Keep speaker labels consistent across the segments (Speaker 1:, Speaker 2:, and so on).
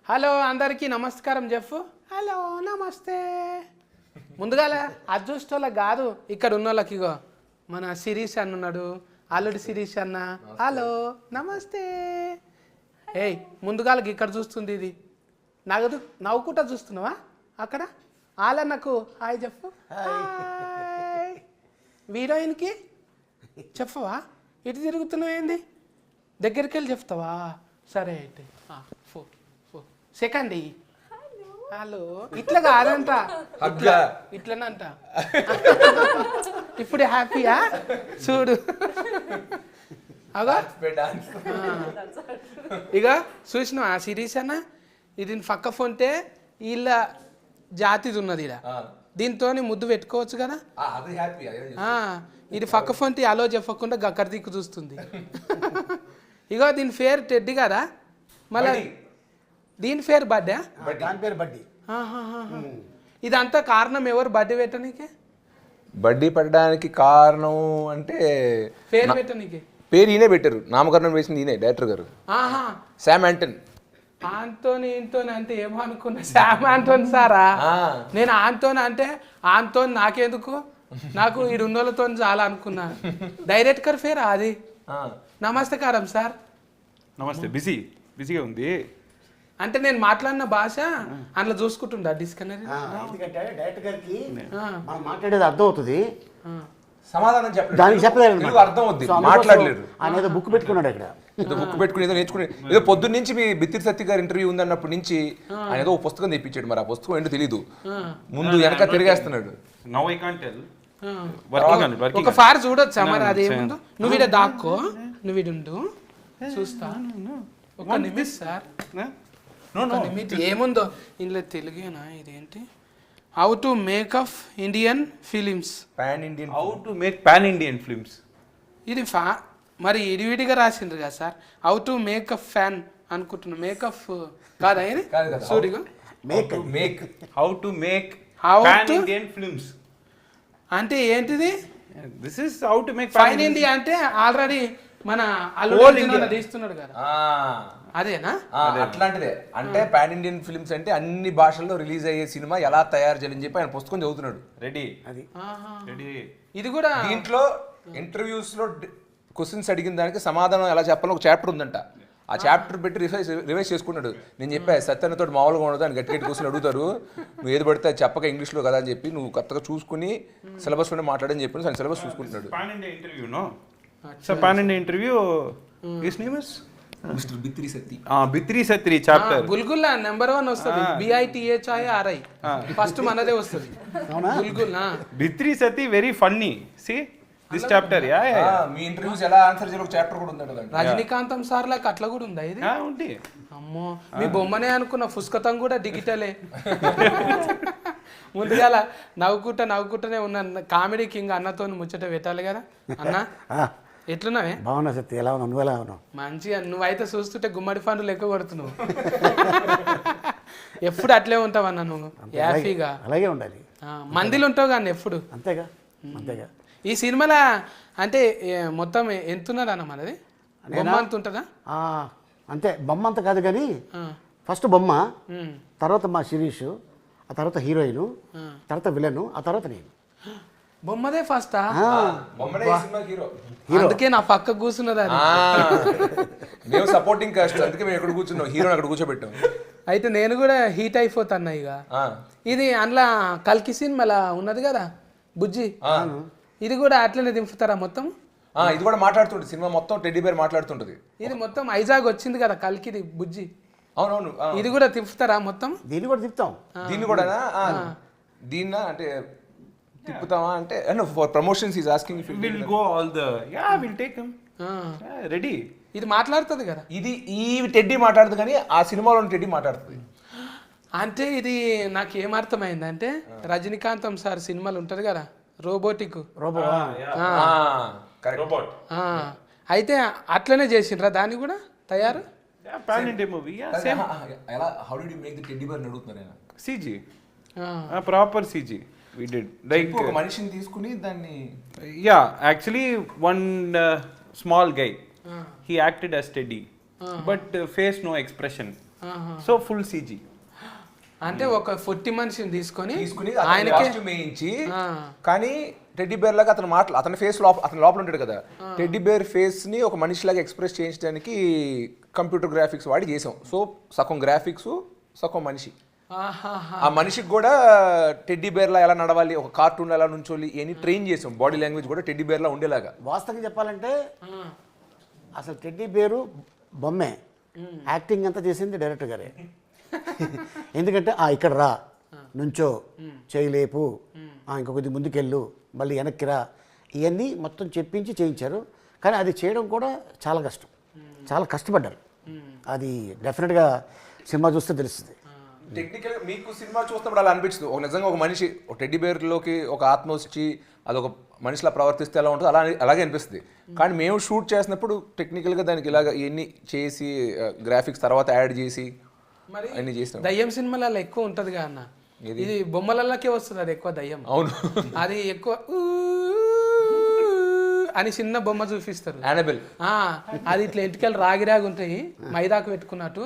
Speaker 1: Hello అందరికీ నమస్కారం చెప్పు. హలో నమస్తే. ముందుగాల అది చూసేటోళ్ళకి కాదు, ఇక్కడ ఉన్న వాళ్ళకి. ఇగో మన శిరీష్ అన్న ఉన్నాడు, అల్లుడి శిరీష్ అన్న. హలో నమస్తే. ఏయ్ ముందుగాలకి ఇక్కడ చూస్తుంది, ఇది నగదు నవ్వుకుంటా చూస్తున్నావా అక్కడ? ఆలన్నకు హాయ్ చెప్పు. హీరోయిన్కి చెప్పవా? ఇటు తిరుగుతున్నావు ఏంది? దగ్గరికి వెళ్ళి చెప్తావా? సరే అయితే సెకండ్ హలో. ఇట్లా కాదంట, ఇట్లనంట. ఇప్పుడు హ్యాపీయా చూడు. అగా ఇక చూసినావు ఆ సిరీస్ అన్న, ఇది పక్క ఫోన్తే వీళ్ళ జాతిది ఉన్నది ఇడ, దీంతో ముద్దు పెట్టుకోవచ్చు కదా. ఇది పక్క ఫోన్ అలో చెప్పకుండా గక్కర దిక్కు చూస్తుంది. ఇగో దీని పేరు టెడ్డి కదా, మళ్ళీ దీని పేరు బర్త్డే. ఇదంతా కారణం ఎవరు బర్త్డే పెట్టనీకే?
Speaker 2: బడ్డీ పడడానికి కారణం అంటే
Speaker 1: పేరు పెట్టనీకే.
Speaker 2: పేరు ఈయనే పెట్టారు, నామకరణం వేసింది ఈయనే, డైరెక్టర్ గారు శామ్ యాంటన్.
Speaker 1: ఆంటోని ఇంటోని అంటే ఏమో అనుకున్నా, శామ్ ఆంటోని సారా. నేను ఆంటోని అంటే ఆంటోని నాకెందుకు, నాకు ఈ రెండోళ్ళతో చాలా అనుకున్నా. డైరెక్టర్ పేరా అది? నమస్కారం సార్.
Speaker 3: నమస్తే. బిజీగా ఉంది
Speaker 1: అంటే నేను మాట్లాడిన భాష అందులో చూసుకుంటుండా డిస్కనరీ.
Speaker 4: ఎందుకంటే డైరెక్టర్ గారికి మనం మాట్లాడేది అర్థం అవుతుంది,
Speaker 2: సమాధానం
Speaker 4: దానికి చెప్పలేదు,
Speaker 2: అర్థం అవుద్ది, మాట్లాడలేరు.
Speaker 4: ఆయన ఏదో బుక్ పెట్టుకున్నాడు ఇక్కడ,
Speaker 2: ఏదో బుక్ పెట్టుకుని ఏదో నేర్చుకుని, ఏదో పొద్దున్న నుంచి మీ బిత్తిరి సత్య గారి ఇంటర్వ్యూ ఉందన్నప్పటి నుంచి ఆయన ఏదో పుస్తకం తెప్పించాడు. మరి ఆ పుస్తకం ఏంటో తెలీదు, ముందు వెనక తిరిగేస్తున్నాడు.
Speaker 3: Now I can't tell.
Speaker 1: ఒక ఫార్ చూడొచ్చా మరి? అదేముందో నువ్వు ఇడ దాక్కో, నువ్వు ఇడు చూస్తా. ఒక నిమిషం సార్, ఏముందో ఇందులో తెలుగేనా? ఇదేంటి? How to make of Indian films,
Speaker 2: pan Indian,
Speaker 3: how to make pan Indian films.
Speaker 1: ఇది మరి ఇడివిడిగా రాసిండ్రు కదా sir. How to make a fan అనుకుంటున్నా, మేకప్ కాదా ఇది? సూరిగా
Speaker 3: how to make pan Indian films
Speaker 1: అంటే ఏంటిది?
Speaker 3: This is how to make
Speaker 1: fine India అంటే ఆల్రెడీ మన అల్లుడు తీస్తున్నాడు కదా, అదేనా?
Speaker 2: అట్లాంటిదే. అంటే పాన్ ఇండియన్ ఫిల్మ్స్ అంటే అన్ని భాషల్లో రిలీజ్ అయ్యే సినిమా ఎలా తయారు చేయాలని చెప్పి ఆయన పుస్తకం చదువుతున్నాడు.
Speaker 3: రెడీ.
Speaker 1: ఇది కూడా
Speaker 2: దీంట్లో ఇంటర్వ్యూస్ లో క్వశ్చన్స్ అడిగిన దానికి సమాధానం ఎలా చెప్పాలో ఒక చాప్టర్ ఉందంట. ఆ చాప్టర్ పెట్టి రివైజ్ చేసుకున్నాడు. నేను చెప్పా సత్యన్నతో మామూలుగా ఉండదు అని గట్టి క్వశ్చన్ అడుగుతారు, నువ్వు ఏది పడితే చెప్పక ఇంగ్లీష్లో కదా అని చెప్పి నువ్వు కొత్తగా చూసుకుని సిలబస్ లోనే మాట్లాడని చెప్పి ఆయన సిలబస్ చూసుకుంటున్నాడు.
Speaker 3: Pan India interview no. So pan India interview his name is
Speaker 2: mister Bithiri Sathi.
Speaker 3: Bithiri Sathi chapter
Speaker 1: గుల్గుల్ నెంబర్ 1 వస్తుంది, BITHIRI ఫస్ట్ మనదే వస్తుంది. గుల్గుల్
Speaker 3: Bithiri Sathi very funny. See this chapter.
Speaker 2: మీ ఇంటర్వ్యూస్ ఎలా ఆన్సర్ చేయాలి ఒక చాప్టర్ కూడా ఉందంట.
Speaker 1: రజనీకాంతం సార్ లాగా అట్లా కూడా ఉందా ఇది?
Speaker 3: ఉంది.
Speaker 1: అమ్మో మీ బొమ్మనే అనుకున్న, పుస్తకం కూడా డిజిటలే. ముందుగాల నవ్వుకుంటూనే ఉన్న కామెడీ కింగ్ అన్నతో ముచ్చట పెట్టాలి కదా. అన్న ఎట్లున్నావే?
Speaker 4: బాగున్నా సత్య, ఎలా ఉన్నావు? నువ్వు ఎలా ఉన్నావు?
Speaker 1: మంచిగా. నువ్వైతే చూస్తుంటే గుమ్మడి పండ్లు లెక్క కొడుతున్నావు. ఎప్పుడు అట్లే ఉంటావు అన్న నువ్వు, హ్యాపీగా.
Speaker 4: అలాగే ఉండాలి.
Speaker 1: మందిలో ఉంటావు కానీ ఎప్పుడు.
Speaker 4: అంతేగా.
Speaker 1: ఈ సినిమాలో అంటే మొత్తం ఎంత ఉన్నది అన్న మనది? బొమ్మ అంత ఉంటుందా?
Speaker 4: అంతే, బొమ్మ అంత కాదు కానీ ఫస్ట్ బొమ్మ, తర్వాత మా శిరీష్, ఆ తర్వాత హీరోయిన్, తర్వాత విలన్, ఆ తర్వాత నేను.
Speaker 1: బొమ్మదే ఫస్టా?
Speaker 2: హీరో.
Speaker 1: అందుకే నా పక్క కూర్చున్నది.
Speaker 2: మేము సపోర్టింగ్ కాస్ట్, అందుకే మేము ఎక్కడ కూర్చున్నాం, హీరోని అక్కడ కూర్చోబెట్టాం.
Speaker 1: అయితే నేను కూడా హీట్ అయిపోతాను ఇక. ఇది అందులో కల్కి సినిమాలా ఉన్నది కదా బుజ్జి, ఇది కూడా అట్లనే దింపుతారా మొత్తం?
Speaker 2: ఇది కూడా మాట్లాడుతుంటది, సినిమా మొత్తం టెడ్డీ బేర్ మాట్లాడుతుంటది.
Speaker 1: ఇది మొత్తం ఐజాగ్ వచ్చింది కదా కల్కిది బుజ్జి.
Speaker 2: అవునవును.
Speaker 1: ఇది కూడా తిప్పుతారా మొత్తం?
Speaker 4: దీన్ని కూడా తిప్పుతాం.
Speaker 2: దీన్ని కూడా దీన్న అంటే తిప్పుతామా అంటే for promotions is asking if
Speaker 3: will go all the will take him ready.
Speaker 1: ఇది మాట్లాడుతుంది కదా,
Speaker 2: ఇది ఈ టెడ్డీ మాట్లాడుతుంది కానీ ఆ సినిమాలో టెడ్డీ మాట్లాడుతుంది.
Speaker 1: అంటే ఇది నాకు ఏమర్థమైంది అంటే రజనీకాంతం సార్ సినిమాలు ఉంటది కదా రోబోటిక్ అయితే అట్లనే చేసిండ్రా దాన్ని కూడా తయారు?
Speaker 3: Pan India movie.
Speaker 2: ఎలా how did you make the teddy bear అడుగుతున్నారు ఆయన.
Speaker 3: CG proper CG we did like
Speaker 2: ఒక మనిషిని తీసుకుని దాన్ని
Speaker 3: actually one small guy he acted as Teddy but face no expression so full CG.
Speaker 1: అంటే ఒక 40 మనిషిని తీసుకొని
Speaker 2: ఆయనకి కాస్ట్యూమ్ వేయించి, కానీ టెడ్డీ బేర్ లాగా అతని ఫేస్ అతని లోపల ఉంటాడు కదా, టెడ్డీ బేర్ ఫేస్ ని ఒక మనిషిలాగా ఎక్స్ప్రెస్ చేయించడానికి కంప్యూటర్ గ్రాఫిక్స్ వాడి చేసాం. సో సగం గ్రాఫిక్స్ సగం మనిషి. ఆ మనిషికి కూడా టెడ్డీ బేర్లా ఎలా నడవాలి, ఒక కార్టూన్ ఎలా నుంచోలి అని ట్రైన్ చేసాం. బాడీ లాంగ్వేజ్ కూడా టెడ్డీ బేర్లా ఉండేలాగా.
Speaker 4: వాస్తవంగా చెప్పాలంటే అసలు టెడ్డీ బేరు బొమ్మే, యాక్టింగ్ అంతా చేసింది డైరెక్టర్ గారే. ఎందుకంటే ఇక్కడ రా, నుంచో, చేయలేపు, ఇంకొకటి ముందుకెళ్ళు, మళ్ళీ వెనక్కి రా, ఇవన్నీ మొత్తం చెప్పించి చేయించారు. కానీ అది చేయడం కూడా చాలా కష్టం, చాలా కష్టపడ్డారు. అది డెఫినెట్గా సినిమా చూస్తే తెలుస్తుంది.
Speaker 2: టెక్నికల్ మీకు సినిమా చూస్తున్నప్పుడు అలా అనిపిస్తుంది, ఒక నిజంగా ఒక మనిషి ఒక టెడ్డీ బేర్లోకి ఒక ఆత్మ వచ్చి అదొక మనిషిలా ప్రవర్తిస్తే ఎలా ఉంటుందో అలాగే అనిపిస్తుంది. కానీ మేము షూట్ చేసినప్పుడు టెక్నికల్గా దానికి ఇలాగ ఇవన్నీ చేసి గ్రాఫిక్స్ తర్వాత యాడ్ చేసి అన్ని చేస్తాం.
Speaker 1: దయ్యం సినిమాలలో ఎక్కువ ఉంటది కదా అన్న, ఇది బొమ్మలకే వస్తుంది అది ఎక్కువ దయ్యం.
Speaker 2: అవును,
Speaker 1: అది ఎక్కువ అని చిన్న బొమ్మ చూపిస్తారు.
Speaker 2: యానబెల్
Speaker 1: అది ఇట్లా ఎంటికలు రాగి ఉంటాయి, మైదాకు పెట్టుకున్నట్టు,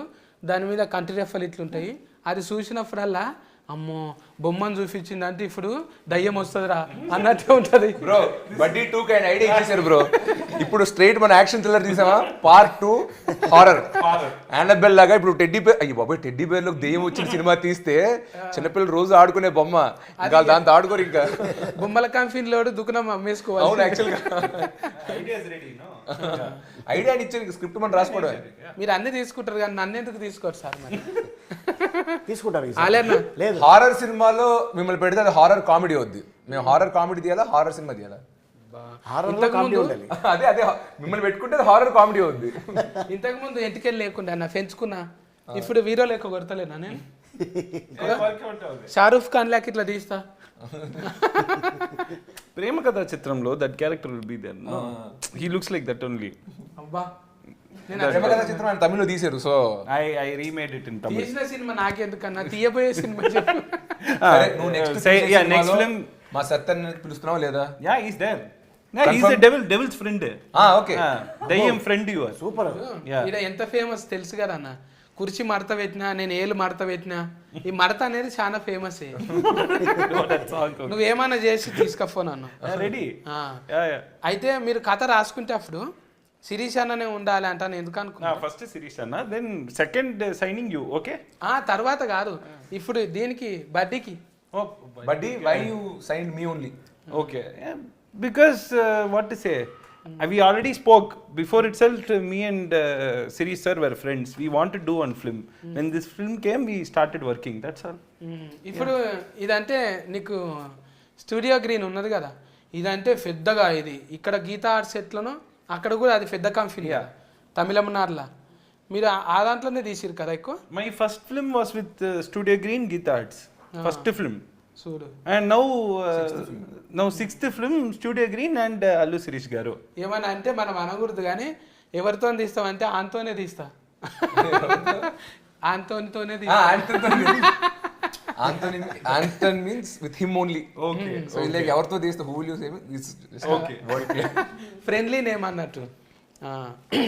Speaker 1: దాని మీద కంటి రెఫలు ఇట్లుంటాయి. అది చూసినప్పుడల్లా అమ్మో బొమ్మను చూపించింది అంటే ఇప్పుడు దయ్యం వస్తుందిరా అన్నట్టే ఉంటది.
Speaker 2: బ్రో బడ్డీ 2 కి ఐడియా ఇచ్చేసారు బ్రో. ఇప్పుడు స్ట్రైట్ మన యాక్షన్ థ్రిల్లర్ తీసామా, పార్ట్ 2 హారర్ యానబెల్ లాగా. ఇప్పుడు టెడ్డీ బేర్, అయ్యి బాబాయ్ టెడ్డీ బేర్ లో దెయ్యం వచ్చిన సినిమా తీస్తే చిన్నపిల్లలు రోజు ఆడుకునే బొమ్మ, ఇంకా దాంతో ఆడుకోరు. ఇంకా
Speaker 1: బొమ్మల కంపెనీలో దుకాణం అమ్మేసుకోవాలి.
Speaker 2: అవును, యాక్చువల్గా ఐడియా ఇచ్చారు, స్క్రిప్ట్ మనం రాసుకోవడం.
Speaker 1: మీరు అన్ని తీసుకుంటారు కానీ నన్ను ఎందుకు తీసుకోరు సార్? మరి
Speaker 4: తీసుకుంటారు.
Speaker 2: లేదు, హారర్ సినిమాలో మిమ్మల్ని పెడితే అది హారర్ కామెడీ అవుద్ది. మేము హారర్ కామెడీ తీయాలా, హారర్ సినిమా తీయాలా? అదే అదే మిమ్మల్ని పెట్టుకుంటే హారర్ కామెడీ అవుద్ది.
Speaker 1: ఇంతకు ముందు ఎంటికెళ్ళి లేకుండా అన్న పెంచుకున్నా, ఇప్పుడు వీరో లెక్క కొడతలేనా నేను? షారూఫ్ ఖాన్ లాక్ ఇట్లా తీస్తా.
Speaker 3: ప్రేమ కథా చిత్రంలో that character will be there. He looks like that only.
Speaker 1: అబ్బా,
Speaker 2: చిత్రం ఆయన తమిళ్లో తీశారు. So
Speaker 3: I remade it in Tamil.
Speaker 1: తీసిన సినిమా నాకెందుకన్నా, తీయబోయే సినిమా చెప్పు.
Speaker 2: నువ్వు నెక్స్ట్ ఫిల్మ్ మా సత్యన్ పిలుస్తున్నావా లేదా?
Speaker 3: Yeah, he's there. He's the devil's friend.
Speaker 2: Okay,
Speaker 3: దయ్యం ఫ్రెండ్. You are
Speaker 4: super.
Speaker 1: ఈడ ఎంత ఫేమస్ తెలుసు కదా అన్న, కుర్చీ మడత పెట్టినా, నేను ఏళ్ళు మడత పెట్టినా, ఈ మడత అనేది చాలా ఫేమస్. నువ్వేమన్నా చేసి తీసుకపో నన్ను.
Speaker 3: రెడీ.
Speaker 1: అయితే మీరు కథ రాసుకుంటే అప్పుడు శిరీష్ అన్ననే ఉండాలి అంటాను. ఎందుకు అనుకున్నా?
Speaker 3: ఫస్ట్ శిరీష్ అన్న, then second signing you. Okay,
Speaker 1: తర్వాత కాదు, ఇప్పుడు దీనికి బడ్డీకి.
Speaker 2: Buddy, why you sign me only?
Speaker 3: Okay, because what to say, we already spoke before itself. Me and Sirish sir were friends. We wanted to do one film. When this film came, we started working. That's all.
Speaker 1: ఇప్పుడు ఇదంటే నీకు studio green ఉన్నది కదా, ఇదంటే పెద్దగా ఇది ఇక్కడ Gita arts ఎట్లను అక్కడ కూడా అది పెద్ద కంపెనీ తమిళనాడులో. మీరు ఆ దాంట్లోనే తీసిరు కదా ఎక్కువ.
Speaker 3: My first film was with Studio Green, Geetha Arts. First film.
Speaker 1: చూడు.
Speaker 3: And now sixth film, Studio Green and Allu Sirish garu.
Speaker 1: ఏమన్నా అంటే మనం అనకూడదు కానీ ఎవరితో తీస్తామంటే ఆంతోనే తీస్తా. ఆంతోనితోనే తీస్తా.
Speaker 2: Anton means with him only.
Speaker 3: Okay.
Speaker 2: So like ఎవరితో తీస్తా, who will you say?
Speaker 3: Okay.
Speaker 1: Friendly name అన్నట్టు.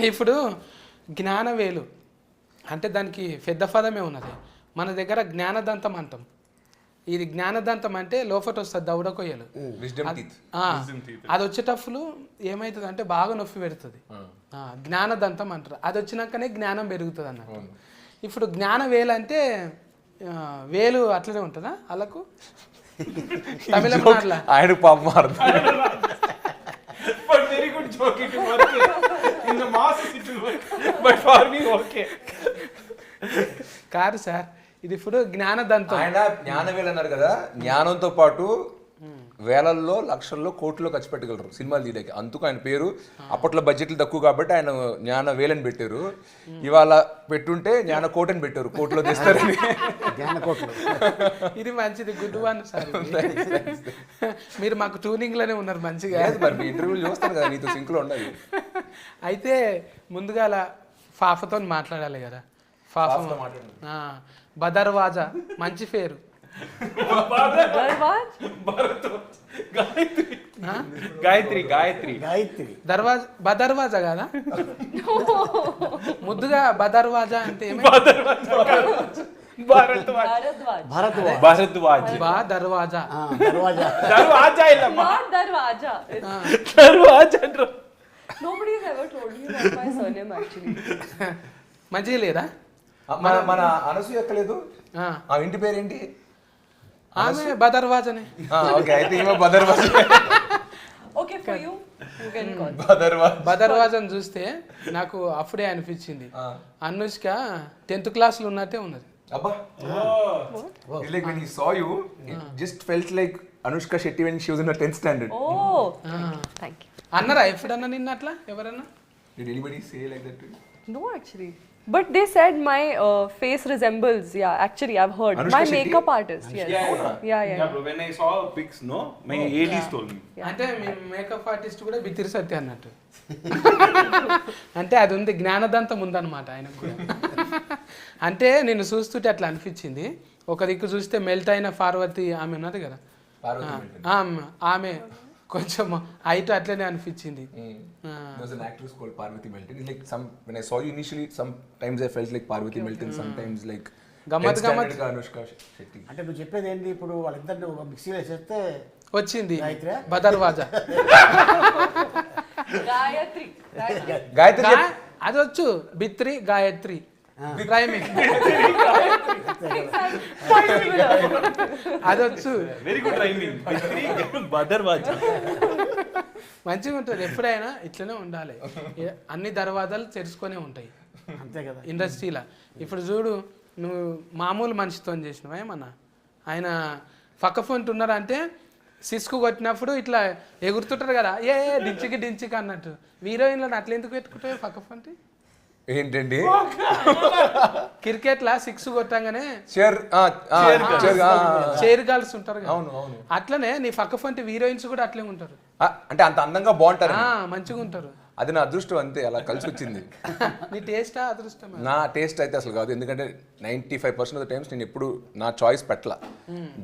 Speaker 1: ఇప్పుడు జ్ఞానవేలు అంటే దానికి పెద్ద పదమే ఉన్నది. మన దగ్గర జ్ఞానదంతం అంటాం. ఇది జ్ఞానదంతం అంటే లోపట వస్తుంది దౌడ కొయ్యలు. అది వచ్చేటప్పుడు ఏమవుతుంది అంటే బాగా నొప్పి పెడుతుంది, జ్ఞానదంతం అంటారు. అది వచ్చినాకనే జ్ఞానం పెరుగుతుంది అన్నట్టు. ఇప్పుడు జ్ఞాన వేలు అంటే వేలు అట్లనే ఉంటుందా వాళ్ళకు తమిళనాడులో?
Speaker 2: ఆయన పాపం
Speaker 3: But very good joke, it will work. In the masses it will work. But for me, okay.
Speaker 1: కాదు సార్, ఇది ఇప్పుడు జ్ఞానదంతం.
Speaker 2: ఆయన జ్ఞానవేలు అన్నారు కదా, జ్ఞానంతో పాటు వేలల్లో లక్షల్లో కోట్లలో ఖర్చు పెట్టగలరు సినిమాలు తీయడానికి. అందుకు ఆయన పేరు. అప్పట్లో బడ్జెట్లు తక్కువ కాబట్టి ఆయన జ్ఞాన వేలని పెట్టారు. ఇవాళ పెట్టుంటే జ్ఞాన కోట్ అని పెట్టారు, కోట్లో తీస్తారని.
Speaker 1: ఇది మంచిది, గుడ్ వన్ సార్. మీరు మాకు ట్యూనింగ్ లోనే ఉన్నారు మంచిగా.
Speaker 2: మరి మీ ఇంటర్వ్యూలు చూస్తాను కదా, నీతో సింక్ లో ఉండాలి.
Speaker 1: అయితే ముందుగా ఫాఫతో మాట్లాడాలి కదా. ఫాఫ బదర్వాజా మంచి పేరు.
Speaker 5: Darvaj?
Speaker 3: గాయత్రి
Speaker 1: బదర్వాజా కాదా? ముద్దుగా బదర్వాజా అంటే ఏమి?
Speaker 5: Bharadwaj.
Speaker 3: భారద్వాజ్
Speaker 1: దర్వాజా.
Speaker 4: దర్వాజా.
Speaker 3: దర్వాజా ఇల్లమ్మ
Speaker 5: Not Darwaja.
Speaker 3: దర్వాజా అంటారు.
Speaker 5: Nobody has ever told me about my surname actually.
Speaker 1: మంచిగా లేదా?
Speaker 2: మన అనసూయ ఎక్కలేదు.
Speaker 1: ఆ.
Speaker 2: ఆ ఇంటి పేరేంటి?
Speaker 1: ఆమె బదర్వాజనే.
Speaker 2: ఓకే, అయితే ఈమె బదర్వాజ్.
Speaker 5: Okay, for you, you can call.
Speaker 1: బదర్వాజను చూస్తే నాకు అప్పుడే అనిపించింది అనుష్క 10th క్లాస్లో ఉన్నట్టే ఉన్నది.
Speaker 2: అబ్బా, like when he saw you, it just felt like Anushka Shetty when she was in her 10th standard.
Speaker 5: Oh, thank you.
Speaker 1: అన్నారా ఎప్పుడన్నా నిన్న అట్లా ఎవరన్నా?
Speaker 2: Did anybody say like that to you?
Speaker 5: No, actually. But they said my face resembles, yeah, actually I've heard.
Speaker 2: Anushka
Speaker 5: my
Speaker 2: Shetty?
Speaker 5: makeup artist, yes. Yeah.
Speaker 3: bro, when I saw pics, no, my ADs told me.
Speaker 1: అంటే మీ makeup artist కూడా బిత్తిరి సత్య అన్నట్టు. అంటే అది ఉంది, జ్ఞానదంతం ఉందన్నమాట ఆయనకు కూడా. అంటే నేను చూస్తుంటే అట్లా అనిపించింది. ఒక దిక్కు చూస్తే మెల్ట్ అయిన పార్వతి ఆమె ఉన్నది కదా, ఆమె కొంచెం హైట్ అట్లనే అనిపించింది.
Speaker 2: There was an actress called Parvati Melton. It's like when I saw you initially, sometimes I felt like Parvati Melton, sometimes like
Speaker 1: గమ్మత్
Speaker 2: 10th standard Anushka Shetty.
Speaker 4: అంటే నువ్వు చెప్పేది ఏంటి? ఇప్పుడు వాళ్ళిద్దరిని ఒక మిక్సీలో వేసేస్తే
Speaker 1: వచ్చింది
Speaker 4: గాయత్రి?
Speaker 1: బదర్వాజా.
Speaker 5: Gayatri.
Speaker 2: గాయత్రి
Speaker 1: అది వచ్చు, బిత్రి గాయత్రి రైమింగ్ అది వచ్చు.
Speaker 3: Very good rhyming. బదర్వాజా.
Speaker 1: మంచిగా ఉంటుంది. ఎప్పుడైనా ఇట్లనే ఉండాలి. అన్ని దర్వాజాలు తెరుచుకొనే ఉంటాయి
Speaker 4: అంతే కదా.
Speaker 1: ఇండస్ట్రీలో. ఇప్పుడు చూడు, నువ్వు మామూలు మనిషితో చేసినావా ఏమన్నా? ఆయన పక్క ఫోన్ ఉన్నారంటే సిస్కు కొట్టినప్పుడు ఇట్లా ఎగురుతుంటారు కదా, ఏ డించికి అన్నట్టు. హీరోయిన్లను అట్లా ఎందుకు పెట్టుకుంటావు పక్క ఫోన్?
Speaker 2: ఏంటండి?
Speaker 1: క్రికెట్లా 6 కొట్టంగానే చైర్ గర్ల్స్ ఉంటారు కదా,
Speaker 2: అవును అవును.
Speaker 1: అట్లనే నీ పక్క ఫోన్ హీరోయిన్స్ కూడా అట్లే ఉంటారు.
Speaker 2: అంటే అంత అందంగా బాగుంటారు,
Speaker 1: మంచిగా ఉంటారు.
Speaker 2: అది నా అదృష్టం, అంతే, అలా కలిసి వచ్చింది.
Speaker 1: నీ టేస్టా అదృష్టం?
Speaker 2: నా టేస్ట్ అయితే అసలు కాదు, ఎందుకంటే 95% ఆఫ్ ద టైమ్స్ నేను ఎప్పుడు నా చాయిస్ పెట్టలా.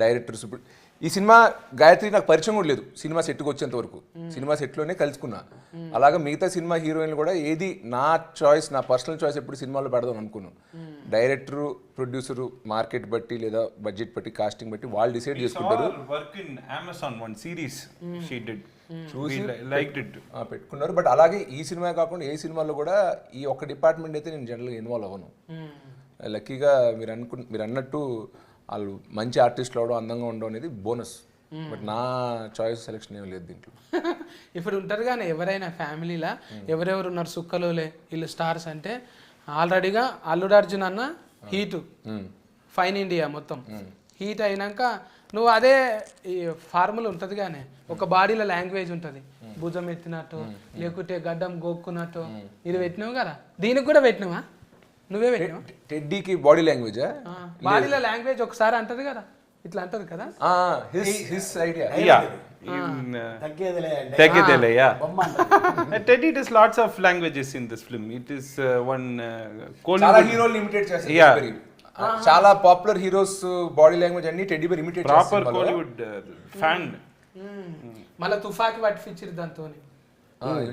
Speaker 2: డైరెక్టర్స్ ఇప్పుడు ఈ సినిమా గాయత్రి నాకు పరిచయం కూడా లేదు సినిమా సెట్కి వచ్చేంత వరకు. సినిమా సెట్లోనే కలుసుకున్నా. అలాగే మిగతా సినిమా హీరోయిన్లు కూడా ఏది నా చాయిస్, నా పర్సనల్ చాయిస్ ఎప్పుడు సినిమాలో పెడదాం అనుకున్నాను. డైరెక్టరు, ప్రొడ్యూసరు మార్కెట్ బట్టి లేదా బడ్జెట్ బట్టి, కాస్టింగ్ బట్టి వాళ్ళు డిసైడ్ చేసుకుంటారు.
Speaker 3: Work in Amazon one series she did, చూసి లైక్డ్ ఇట్,
Speaker 2: పెట్టుకున్నారు. బట్ అలాగే ఈ సినిమా కాకుండా ఏ సినిమాలో కూడా ఈ ఒక్క డిపార్ట్మెంట్ అయితే నేను జనరల్గా ఇన్వాల్వ్ అవ్వను. లక్కీగా మీరు అన్నట్టు వాళ్ళు మంచి ఆర్టిస్టులు అవడం, అందంగా ఉండడం అనేది బోనస్. బట్ నా చాయిస్ సెలెక్షన్ ఏం లేదు దీంట్లో.
Speaker 1: ఇప్పుడు ఉంటారు కానీ ఎవరైనా ఫ్యామిలీలా ఎవరెవరు ఉన్నారు సుక్కలోలే వీళ్ళు స్టార్స్ అంటే, ఆల్రెడీగా అల్లుడు అర్జున్ అన్న హీటు, ఫైన్ ఇండియా మొత్తం హీట్ అయినాక నువ్వు అదే ఈ ఫార్ములా ఉంటుంది కానీ ఒక బాడీలో లాంగ్వేజ్ ఉంటుంది, భుజం ఎత్తినట్టు లేకుంటే గడ్డం గోక్కున్నట్టు ఇది పెట్టినావు కదా, దీనికి కూడా పెట్టినావా? నువ్వే పెట్టినావా?
Speaker 2: టెడ్డీకి బాడీ లాంగ్వేజ్,
Speaker 1: బాడీలో లాంగ్వేజ్ ఒకసారి అంటది కదా, ఇట్లా అంటది కదా.
Speaker 2: His idea.
Speaker 3: తగ్గేదేలే. Teddy does lots of languages in this film. It is one
Speaker 2: చాలా హీరోలు ఇమిటేట్ చేస్తారు. చాలా పాపులర్ హీరోస్ బాడీ లాంగ్వేజ్ అన్ని టెడ్డీ బేర్ ఇమిటేట్ చేస్తారు.
Speaker 3: Proper Kollywood fan.
Speaker 1: మళ్ళీ తుఫాకి పట్టించారు దాంతో.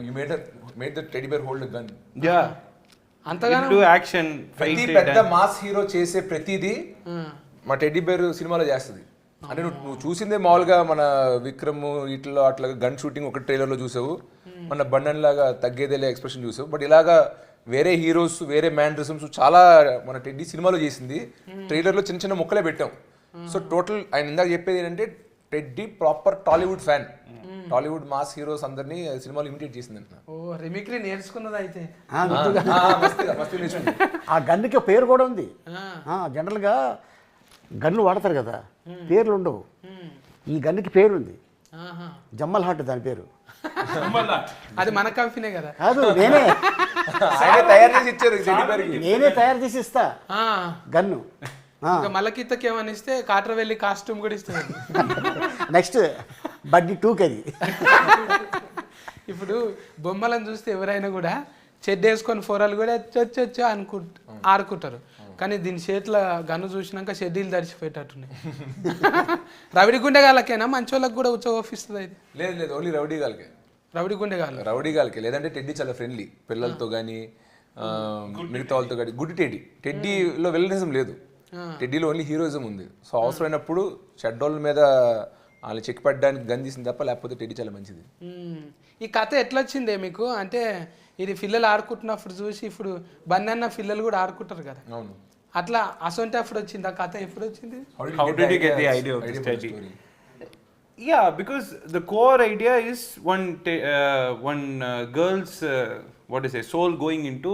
Speaker 2: You made the teddy bear hold a gun.
Speaker 3: Yeah.
Speaker 1: అంతగానో
Speaker 3: into action fight.
Speaker 2: పెద్ద మాస్ హీరో చేసే ప్రతిదీ మా టెడ్డీ బేర్ సినిమాలో చేస్తుంది. అంటే నువ్వు చూసిందే మామూలుగా మన విక్రమ్ ఇట్లా అట్లా గన్ షూటింగ్ ఒక ట్రైలర్లో చూసావు, మన బండన్ లాగా తగ్గేదేలే ఎక్స్ప్రెషన్ చూసావు. బట్ ఇలాగా వేరే హీరోస్, వేరే మ్యానరిజమ్స్ చాలా మన టెడ్డీ సినిమాలో చేసింది. ట్రైలర్లో చిన్న చిన్న ముక్కలే పెట్టాం. సో టోటల్ ఆయన ఇందాక చెప్పేది ఏంటంటే teddy proper Tollywood fan. Tollywood mass heroes అందరినీ సినిమాలో ఇమిటేట్ చేసింది అంట.
Speaker 1: ఓ రిమిక్రీ నేర్చుకున్నది అయితే.
Speaker 4: ఆ గన్నుకి పేరు కూడా ఉంది. జనరల్గా గన్ను వాడతారు కదా, పేర్లు ఉండవు. ఈ గన్నుకి పేరు ఉంది, జమ్మల్ హాట్ దాని పేరు.
Speaker 1: అది మన కంపెనీ కదా.
Speaker 4: కాదు, నేనే
Speaker 2: తయారు చేసి ఇచ్చారు.
Speaker 4: నేనే తయారు చేసి ఇస్తా గన్ను.
Speaker 1: మల్లకిత్తకి ఏమని ఇస్తే కాటర్ వెళ్ళి కాస్ట్యూమ్ కూడా ఇస్తుంది.
Speaker 4: నెక్స్ట్ బడ్డీ 2కి అది.
Speaker 1: ఇప్పుడు బొమ్మలను చూస్తే ఎవరైనా కూడా చెడ్డ వేసుకొని ఫోరాలు కూడా చొచ్చు ఆడుకుంటారు. కానీ దీని చేతిలో గన్ను చూసినాక షెడ్యూల్ తడిచిపోయేటట్టున్నాయి. రవిడి గుండెగాళ్ళకేనా మంచోళ్ళకి కూడా ఉచ్చోపిస్తుంది అయితే?
Speaker 2: లేదు లేదు, ఓన్లీ రౌడీ గాలకే.
Speaker 1: రవిడి గుండెగాళ్ళు.
Speaker 2: రౌడీ గాలకే. లేదంటే టెడ్డీ చాలా ఫ్రెండ్లీ పిల్లలతో కానీ మిగతా వాళ్ళతో కానీ. గుడ్ టెడ్డీలో విలనిజం లేదు, టెడ్డీలో ఓన్లీ హీరోయిజం ఉంది. సో అవసరమైనప్పుడు చెడ్డోళ్ళ మీద వాళ్ళు చెక్ పెట్టడానికి గన్ తీసింది తప్ప, లేకపోతే టెడ్డీ చాలా మంచిది.
Speaker 1: ఈ కథ ఎట్లా వచ్చిందే మీకు? అంటే ఇది పిల్లలు ఆడుకుంటున్నప్పుడు చూసి ఇప్పుడు బన్నన్న పిల్లలు కూడా ఆడుకుంటారు కదా,
Speaker 2: అవును.
Speaker 1: అట్లా అసొంటి అప్పుడు వచ్చింది ఆ కథ. ఎప్పుడు వచ్చింది?
Speaker 3: How did you get the idea of the study? Yeah, because the core idea is one girl's what is it, soul going into.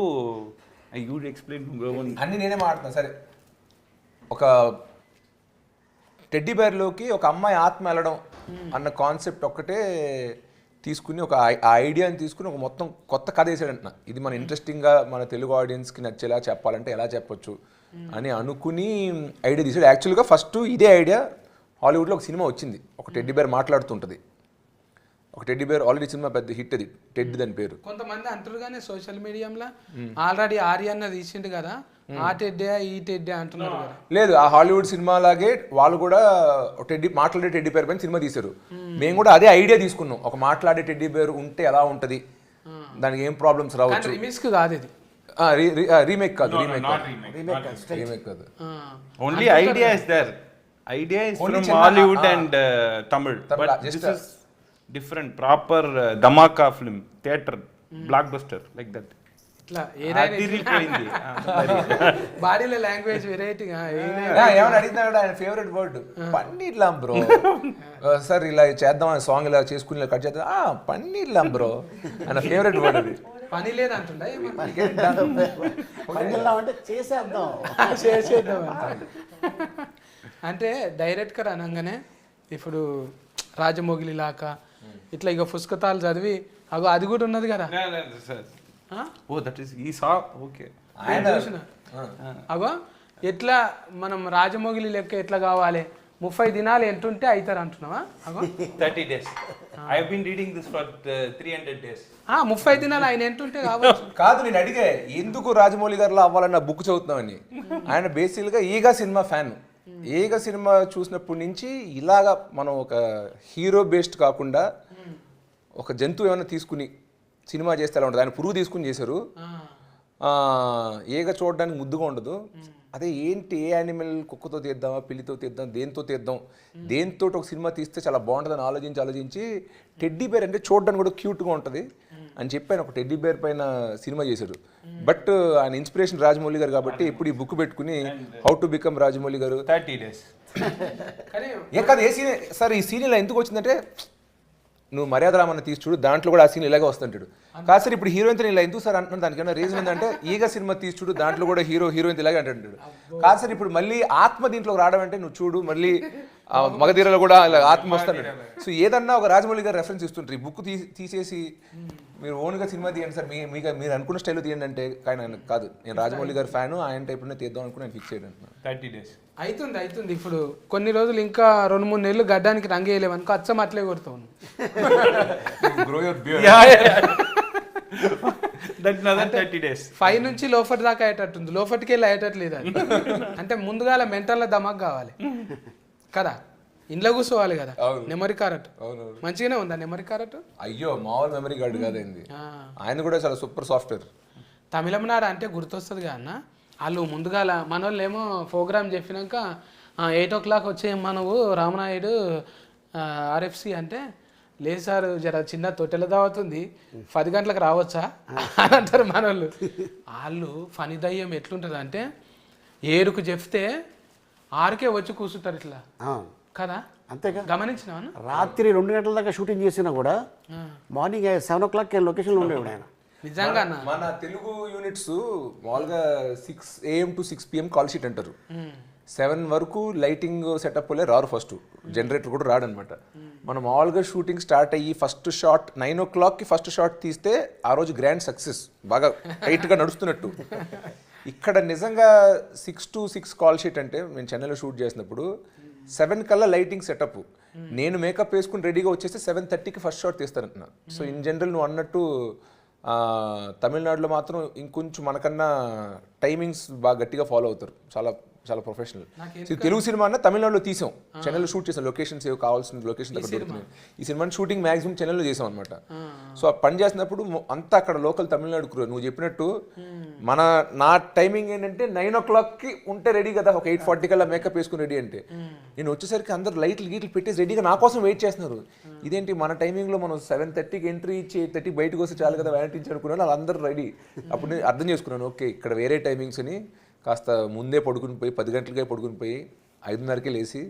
Speaker 3: You would explain one.
Speaker 2: అన్నీ నేనే మాట్లాడుతాను. సరే, ఒక టెడ్డీ బేర్లోకి ఒక అమ్మాయి ఆత్మ వెళ్ళడం అన్న కాన్సెప్ట్ ఒక్కటే తీసుకుని, ఒక ఐడియాని తీసుకుని ఒక మొత్తం కొత్త కథ వేసాడంటున్నా. ఇది మన ఇంట్రెస్టింగ్గా మన తెలుగు ఆడియన్స్కి నచ్చేలా చెప్పాలంటే ఎలా చెప్పొచ్చు అని అనుకుని ఐడియా తీసాడు. యాక్చువల్గా ఫస్ట్ ఇదే ఐడియా హాలీవుడ్లో ఒక సినిమా వచ్చింది, ఒక టెడ్డీ బేర్ మాట్లాడుతుంటుంది. ఒక టెడ్డీ బేర్ ఆల్రెడీ సినిమా పెద్ద హిట్, అది టెడ్ దాని పేరు.
Speaker 1: కొంతమంది అంటారు కానీ సోషల్ మీడియాలో ఆల్రెడీ ఆర్యన్న తీసిండు కదా, ఆ టెడ్డే ఈ టెడ్డే అంటున్నారు కదా.
Speaker 2: లేదు, ఆ హాలీవుడ్ సినిమా లాగే వాళ్ళు కూడా మాట్లాడే టెడ్డీ బేర్ పైన సినిమా తీశారు. మేము కూడా అదే ఐడియా తీసుకున్నాం, ఒక మాట్లాడే టెడ్డీ బేర్ ఉంటే ఎలా ఉంటది, దానికి ఏం ప్రాబ్లమ్స్ రావచ్చు.
Speaker 1: రిమిక్స్ కాదు ఇది,
Speaker 2: రీమేక్ కాదు, రీమేక్ కాదు.
Speaker 3: Only idea is there. Idea is from Hollywood and Tamil, but this is different, proper dhamaka film, theater, blockbuster like that.
Speaker 1: ఇట్లా
Speaker 3: అదిరిపోయింది.
Speaker 1: బాడీలో లాంగ్వేజ్ వెరైటీగా
Speaker 2: ఏమైనా అడిగినాడు ఆయన ఫేవరెట్ వర్డ్ పన్నీర్లాం బ్రో. సార్ ఇలా చేద్దాం అని సాంగ్ ఇలా చేసుకుని ఇలా కట్ చేద్దాం, పన్నీర్లాం బ్రో ఆయన ఫేవరెట్ వర్డ్. అది
Speaker 1: పని లేదంటుండ
Speaker 4: అంటే చేసేద్దాం.
Speaker 1: చేసేద్దాం అంటే డైరెక్ట్గా అనగానే ఇప్పుడు రాజమౌళి లాగా ఇట్లా ఇక పుస్తకాలు చదివి అగో అది కూడా ఉన్నది కదా.
Speaker 3: Oh, that is he saw. Okay.
Speaker 1: అగో ఎట్లా మనం రాజమౌళి లెక్క ఎట్లా కావాలి, 30 దినాలు ఎంటుంటే అవుతారు అంటున్నావా? అగో
Speaker 3: 30 days. I have been reading this for 300 days.
Speaker 1: 30 దినాలు ఆయన ఎంటుంటే కావచ్చు.
Speaker 2: కాదు, నేను అడిగే ఎందుకు రాజమౌళి గారిలో అవ్వాలన్న బుక్ చదువుతున్నామని. ఆయన బేసిక్గా ఈగా సినిమా ఫ్యాన్. ఈగ సినిమా చూసినప్పటి నుంచి ఇలాగా మనం ఒక హీరో బేస్డ్ కాకుండా ఒక జంతువు ఏమైనా తీసుకుని సినిమా చేస్తే ఎలా ఉంటుంది. ఆయన పురుగు తీసుకుని చేశారు. ఏగ చూడడానికి ముద్దుగా ఉండదు. అదే ఏంటి, ఏ యానిమల్, కుక్కతో తీద్దామా, పిల్లితో తీద్దాం, దేంతో ఒక సినిమా తీస్తే చాలా బాగుంటుందని ఆలోచించి టెడ్డీ బేర్ అంటే చూడడానికి కూడా క్యూట్గా ఉంటుంది అని చెప్పి ఆయన ఒక టెడ్డీ బేర్ పైన సినిమా చేశారు. బట్ ఆయన ఇన్స్పిరేషన్ రాజమౌళి గారు కాబట్టి ఇప్పుడు ఈ బుక్ పెట్టుకుని హౌ టు బికమ్ రాజమౌళి గారు
Speaker 3: 30 days.
Speaker 2: ఏ కాదు, ఏ సీన్ సార్ ఈ సీన్ ఇలా ఎందుకు వచ్చిందంటే, నువ్వు మర్యాద రామన్న తీసి చూడు, దాంట్లో కూడా ఆ సీన్ ఇలాగే వస్తుంటాడు. కాదు సార్ ఇప్పుడు హీరోయిన్తో ఇలా ఎందుకు సార్ అంటున్నాను, దానికి ఏమైనా రీజన్ ఏంటంటే ఈగ సినిమా తీసి చూడు, దాంట్లో కూడా హీరోయిన్ ఇలాగే అంటాడు. కాదు సార్ ఇప్పుడు మళ్ళీ ఆత్మ దీంట్లోకి రావడం అంటే నువ్వు చూడు, మళ్ళీ మగధీరలో కూడా ఇలా ఆత్మ వస్తాడు. సో ఏదన్నా ఒక రాజమౌళి గారు రెఫరెన్స్ ఇస్తుంటారు. ఈ బుక్ తీసేసి మీరు ఓన్గా సినిమా తీయండి సార్, మీరు అనుకున్న స్టైల్లో తీయండి అంటే కానీ ఆయన కాదు, నేను రాజమౌళి గారు ఫ్యాను, ఆయన టైప్లోనే తీద్దాం అనుకుని నేను ఫిక్స్ చేయడం.
Speaker 3: 30 days
Speaker 1: అవుతుంది. ఇప్పుడు కొన్ని రోజులు ఇంకా 2-3 నెలలు గడ్డానికి రంగేయలేమనుకో, అచ్చం అట్లే కొడతాను.
Speaker 3: That's another 30 days.
Speaker 1: 5 నుంచి లోఫట్ దాకా అయ్యేటట్టుంది, లోఫట్కి వెళ్ళి అయ్యేటట్లేదు అది. అంటే ముందుగా మెంటల్లో దమాక్ కావాలి కదా, ఇంట్లో కూర్చోవాలి కదా. మెమరీ కార్డ్ మంచిగానే ఉందా మెమరీ కార్డ్?
Speaker 2: అయ్యో మామూలు మెమరీ కార్డు కాదండి, ఆయన కూడా చాలా సూపర్ సాఫ్ట్వేర్.
Speaker 1: తమిళనాడు అంటే గుర్తొస్తుంది కదా అన్న, వాళ్ళు ముందుగా మన వాళ్ళు ఏమో ప్రోగ్రామ్ చెప్పినాక 8 o'clock వచ్చేయమ్మా నువ్వు రామనాయుడు RFC అంటే, లేదు సార్ జర చిన్న తొట్టెల దావుతుంది 10 గంటలకు రావచ్చా అని అంటారు మన వాళ్ళు. వాళ్ళు ఫని దయ్యం ఎట్లుంటుంది అంటే 7కు చెప్తే 6కే వచ్చి కూర్చుంటారు ఇట్లా కదా.
Speaker 4: అంతేగా,
Speaker 1: గమనించినా
Speaker 4: రాత్రి 2 గంటల దాకా షూటింగ్ చేసినా కూడా మార్నింగ్ 7 o'clock లొకేషన్లో ఉండేవాడు ఆయన.
Speaker 1: నిజంగా
Speaker 2: మన తెలుగు యూనిట్స్ మామూలుగా 6 AM to 6 PM call sheet అంటారు. 7 వరకు లైటింగ్ సెటప్ లే రారు, ఫస్ట్ జనరేటర్ కూడా రాడనమాట. మనం మామూలుగా షూటింగ్ స్టార్ట్ అయ్యి ఫస్ట్ షాట్ 9 o'clockకి ఫస్ట్ షాట్ తీస్తే ఆ రోజు గ్రాండ్ సక్సెస్, బాగా టైట్గా నడుస్తున్నట్టు. ఇక్కడ నిజంగా 6 to 6 కాల్ షీట్ అంటే నేను చెన్నైలో షూట్ చేసినప్పుడు 7 కల్లా లైటింగ్ సెటప్, నేను మేకప్ వేసుకుని రెడీగా వచ్చేస్తే 7:30కి ఫస్ట్ షాట్ తీస్తానంటున్నా. సో ఇన్ జనరల్ నువ్వు అన్నట్టు తమిళనాడులో మాత్రం ఇంకొంచెం మనకన్నా టైమింగ్స్ బాగా గట్టిగా ఫాలో అవుతారు, చాలా చాలా ప్రొఫెషనల్. తెలుగు సినిమా అన్న తమిళనాడులో తీసాం, చెన్నైలో షూట్ చేసాం, లొకేషన్స్ ఏవో కావాల్సిన లొకేషన్ అక్కడ దొరుకుతున్నాయి. ఈ సినిమాని షూటింగ్ మ్యాక్సిమం చెన్నైలో చేసాం అనమాట. సో ఆ పని చేసినప్పుడు అంతా అక్కడ లోకల్ తమిళనాడు క్రూ. నువ్వు చెప్పినట్టు నా టైమింగ్ ఏంటంటే 9 o'clockకి ఉంటే రెడీ కదా, ఒక 8:40 కల్లా మేకప్ వేసుకుని రెడీ అంటే నేను వచ్చేసరికి అందరు లైట్లు గీట్లు పెట్టేసి రెడీగా నా కోసం వెయిట్ చేస్తున్నారు. ఇదేంటి మన టైమింగ్లో మనం 7:30కి ఎంట్రీ ఇచ్చి 8:30 బయటకు వస్తే చాలు కదా వ్యానిటీ ఇచ్చి అనుకున్నాను. వాళ్ళందరూ రెడీ. అప్పుడు నేను అర్థం చేసుకున్నాను, ఓకే ఇక్కడ వేరే టైమింగ్స్ అని. కాస్త ముందే పడుకుని పోయి 10 గంటలకే పడుకుని పోయి 5:30కే లేచి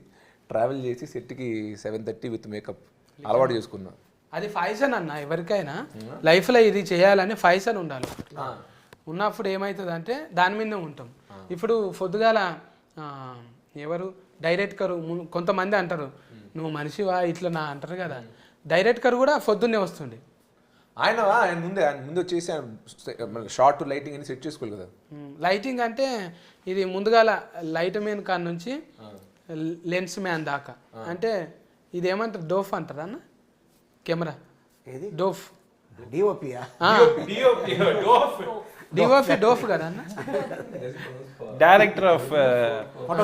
Speaker 2: ట్రావెల్ చేసి సెట్కి 7:30 విత్ మేకప్ అలవాటు చేసుకున్నా.
Speaker 1: అది ఫైసన్ అన్న, ఎవరికైనా లైఫ్లో ఇది చేయాలని ఫైసన్ ఉండాలి. ఉన్నప్పుడు ఏమవుతుంది అంటే దాని మీదనే ఉంటాం. ఇప్పుడు పొద్దుగాల ఎవరు డైరెక్టర్ కొంతమంది అంటారు నువ్వు మనిషివా ఇట్లా నా అంటారు కదా, డైరెక్టర్ కూడా పొద్దున్నే వస్తుండే.
Speaker 2: ఆయన ముందే వచ్చేసి షార్ట్ లైటింగ్ అని సెట్ చేసుకోవాలి కదా.
Speaker 1: లైటింగ్ అంటే ఇది ముందుగాల లైట్ మ్యాన్ కాడ నుంచి లెన్స్ మ్యాన్ దాకా, అంటే ఇది ఏమంటారు డోఫ్ అంటారా అన్న కెమెరా?
Speaker 4: ఏది
Speaker 1: డోఫ్
Speaker 4: డిఓపియా?
Speaker 1: డిఓపి డోఫ్ కదా అన్న,
Speaker 3: డైరెక్టర్ ఆఫ్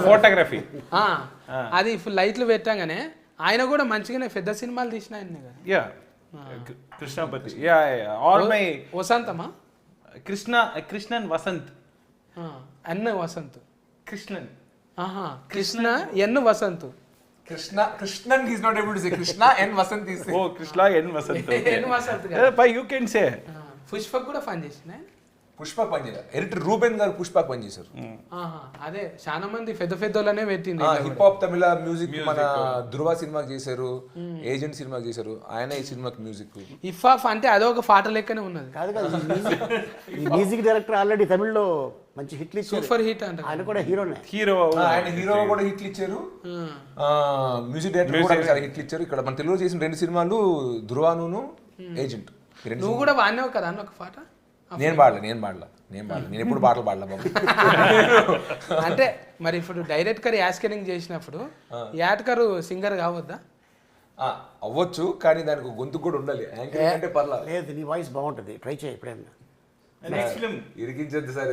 Speaker 3: ఫోటోగ్రఫీ.
Speaker 1: అది ఇప్పుడు లైట్లు పెట్టాగానే ఆయన కూడా మంచిగానే పెద్ద సినిమాలు తీసిన ఆయన కదా.
Speaker 3: Yeah Krishnapathi. Yeah all my
Speaker 1: వసంతమా?
Speaker 3: కృష్ణన్ వసంత్.
Speaker 1: అన్న Vasanth
Speaker 3: Krishnan.
Speaker 1: Krishna N Vasanth.
Speaker 2: Krishnan is not able to say Krishna and Vasanth is.
Speaker 3: Oh Krishna N Vasanth.
Speaker 1: N Vasanth కదా.
Speaker 3: By you can say.
Speaker 1: Pushpak కూడా పని చేసిన.
Speaker 2: పుష్పక్ పని చేశారు, ఎడిటర్ రూబెన్ గారు పుష్పక్ పని చేశారు.
Speaker 1: అదే చాలా మంది పెద్దోళ్ళనే పెట్టింది.
Speaker 2: హిప్ హాప్ తమిళ మ్యూజిక్ మన ధృవ సినిమాకి చేశారు, ఏజెంట్ సినిమాకి చేశారు, ఆయన ఈ సినిమాకి మ్యూజిక్.
Speaker 1: హిప్ హాప్ అంటే అదొక పాట లెక్కనే ఉన్నది.
Speaker 4: కాదు కాదు, ఈ మ్యూజిక్ డైరెక్టర్ ఆల్రెడీ తమిళ్లో మంచి హిట్లు ఇచ్చారు.
Speaker 1: సూపర్ హిట్ అంటే
Speaker 4: ఆయన కూడా హీరోనే.
Speaker 2: ఆయన హీరో కూడా హిట్లు ఇచ్చారు, మ్యూజిక్ డైరెక్టర్ కూడా చాలా హిట్లు ఇచ్చారు. ఇక్కడ మన తెలుగులో చేసిన 2 సినిమాలు ధృవాను ఏజెంట్.
Speaker 1: నువ్వు కూడా వాడినావు కదా అన్న ఒక పాట?
Speaker 2: నేను పాడలే నేను ఎప్పుడు పాటలు పాడలే బాబు.
Speaker 1: అంటే మరి ఇప్పుడు డైరెక్టర్ యాస్కరింగ్ చేసినప్పుడు యాడ్కర్ సింగర్ కావద్దా?
Speaker 2: అవ్వచ్చు, కానీ దానికి గొంతు కూడా ఉండాలి. యాంకరింగ్ అంటే పర్లేదు.
Speaker 4: లేదు, నీ వాయిస్ బాగుంటుంది, ట్రై చేయి ఎప్పుడైనా.
Speaker 3: నెక్స్ట్ ఫిల్మ్
Speaker 2: ఇరికించద్దు సార్.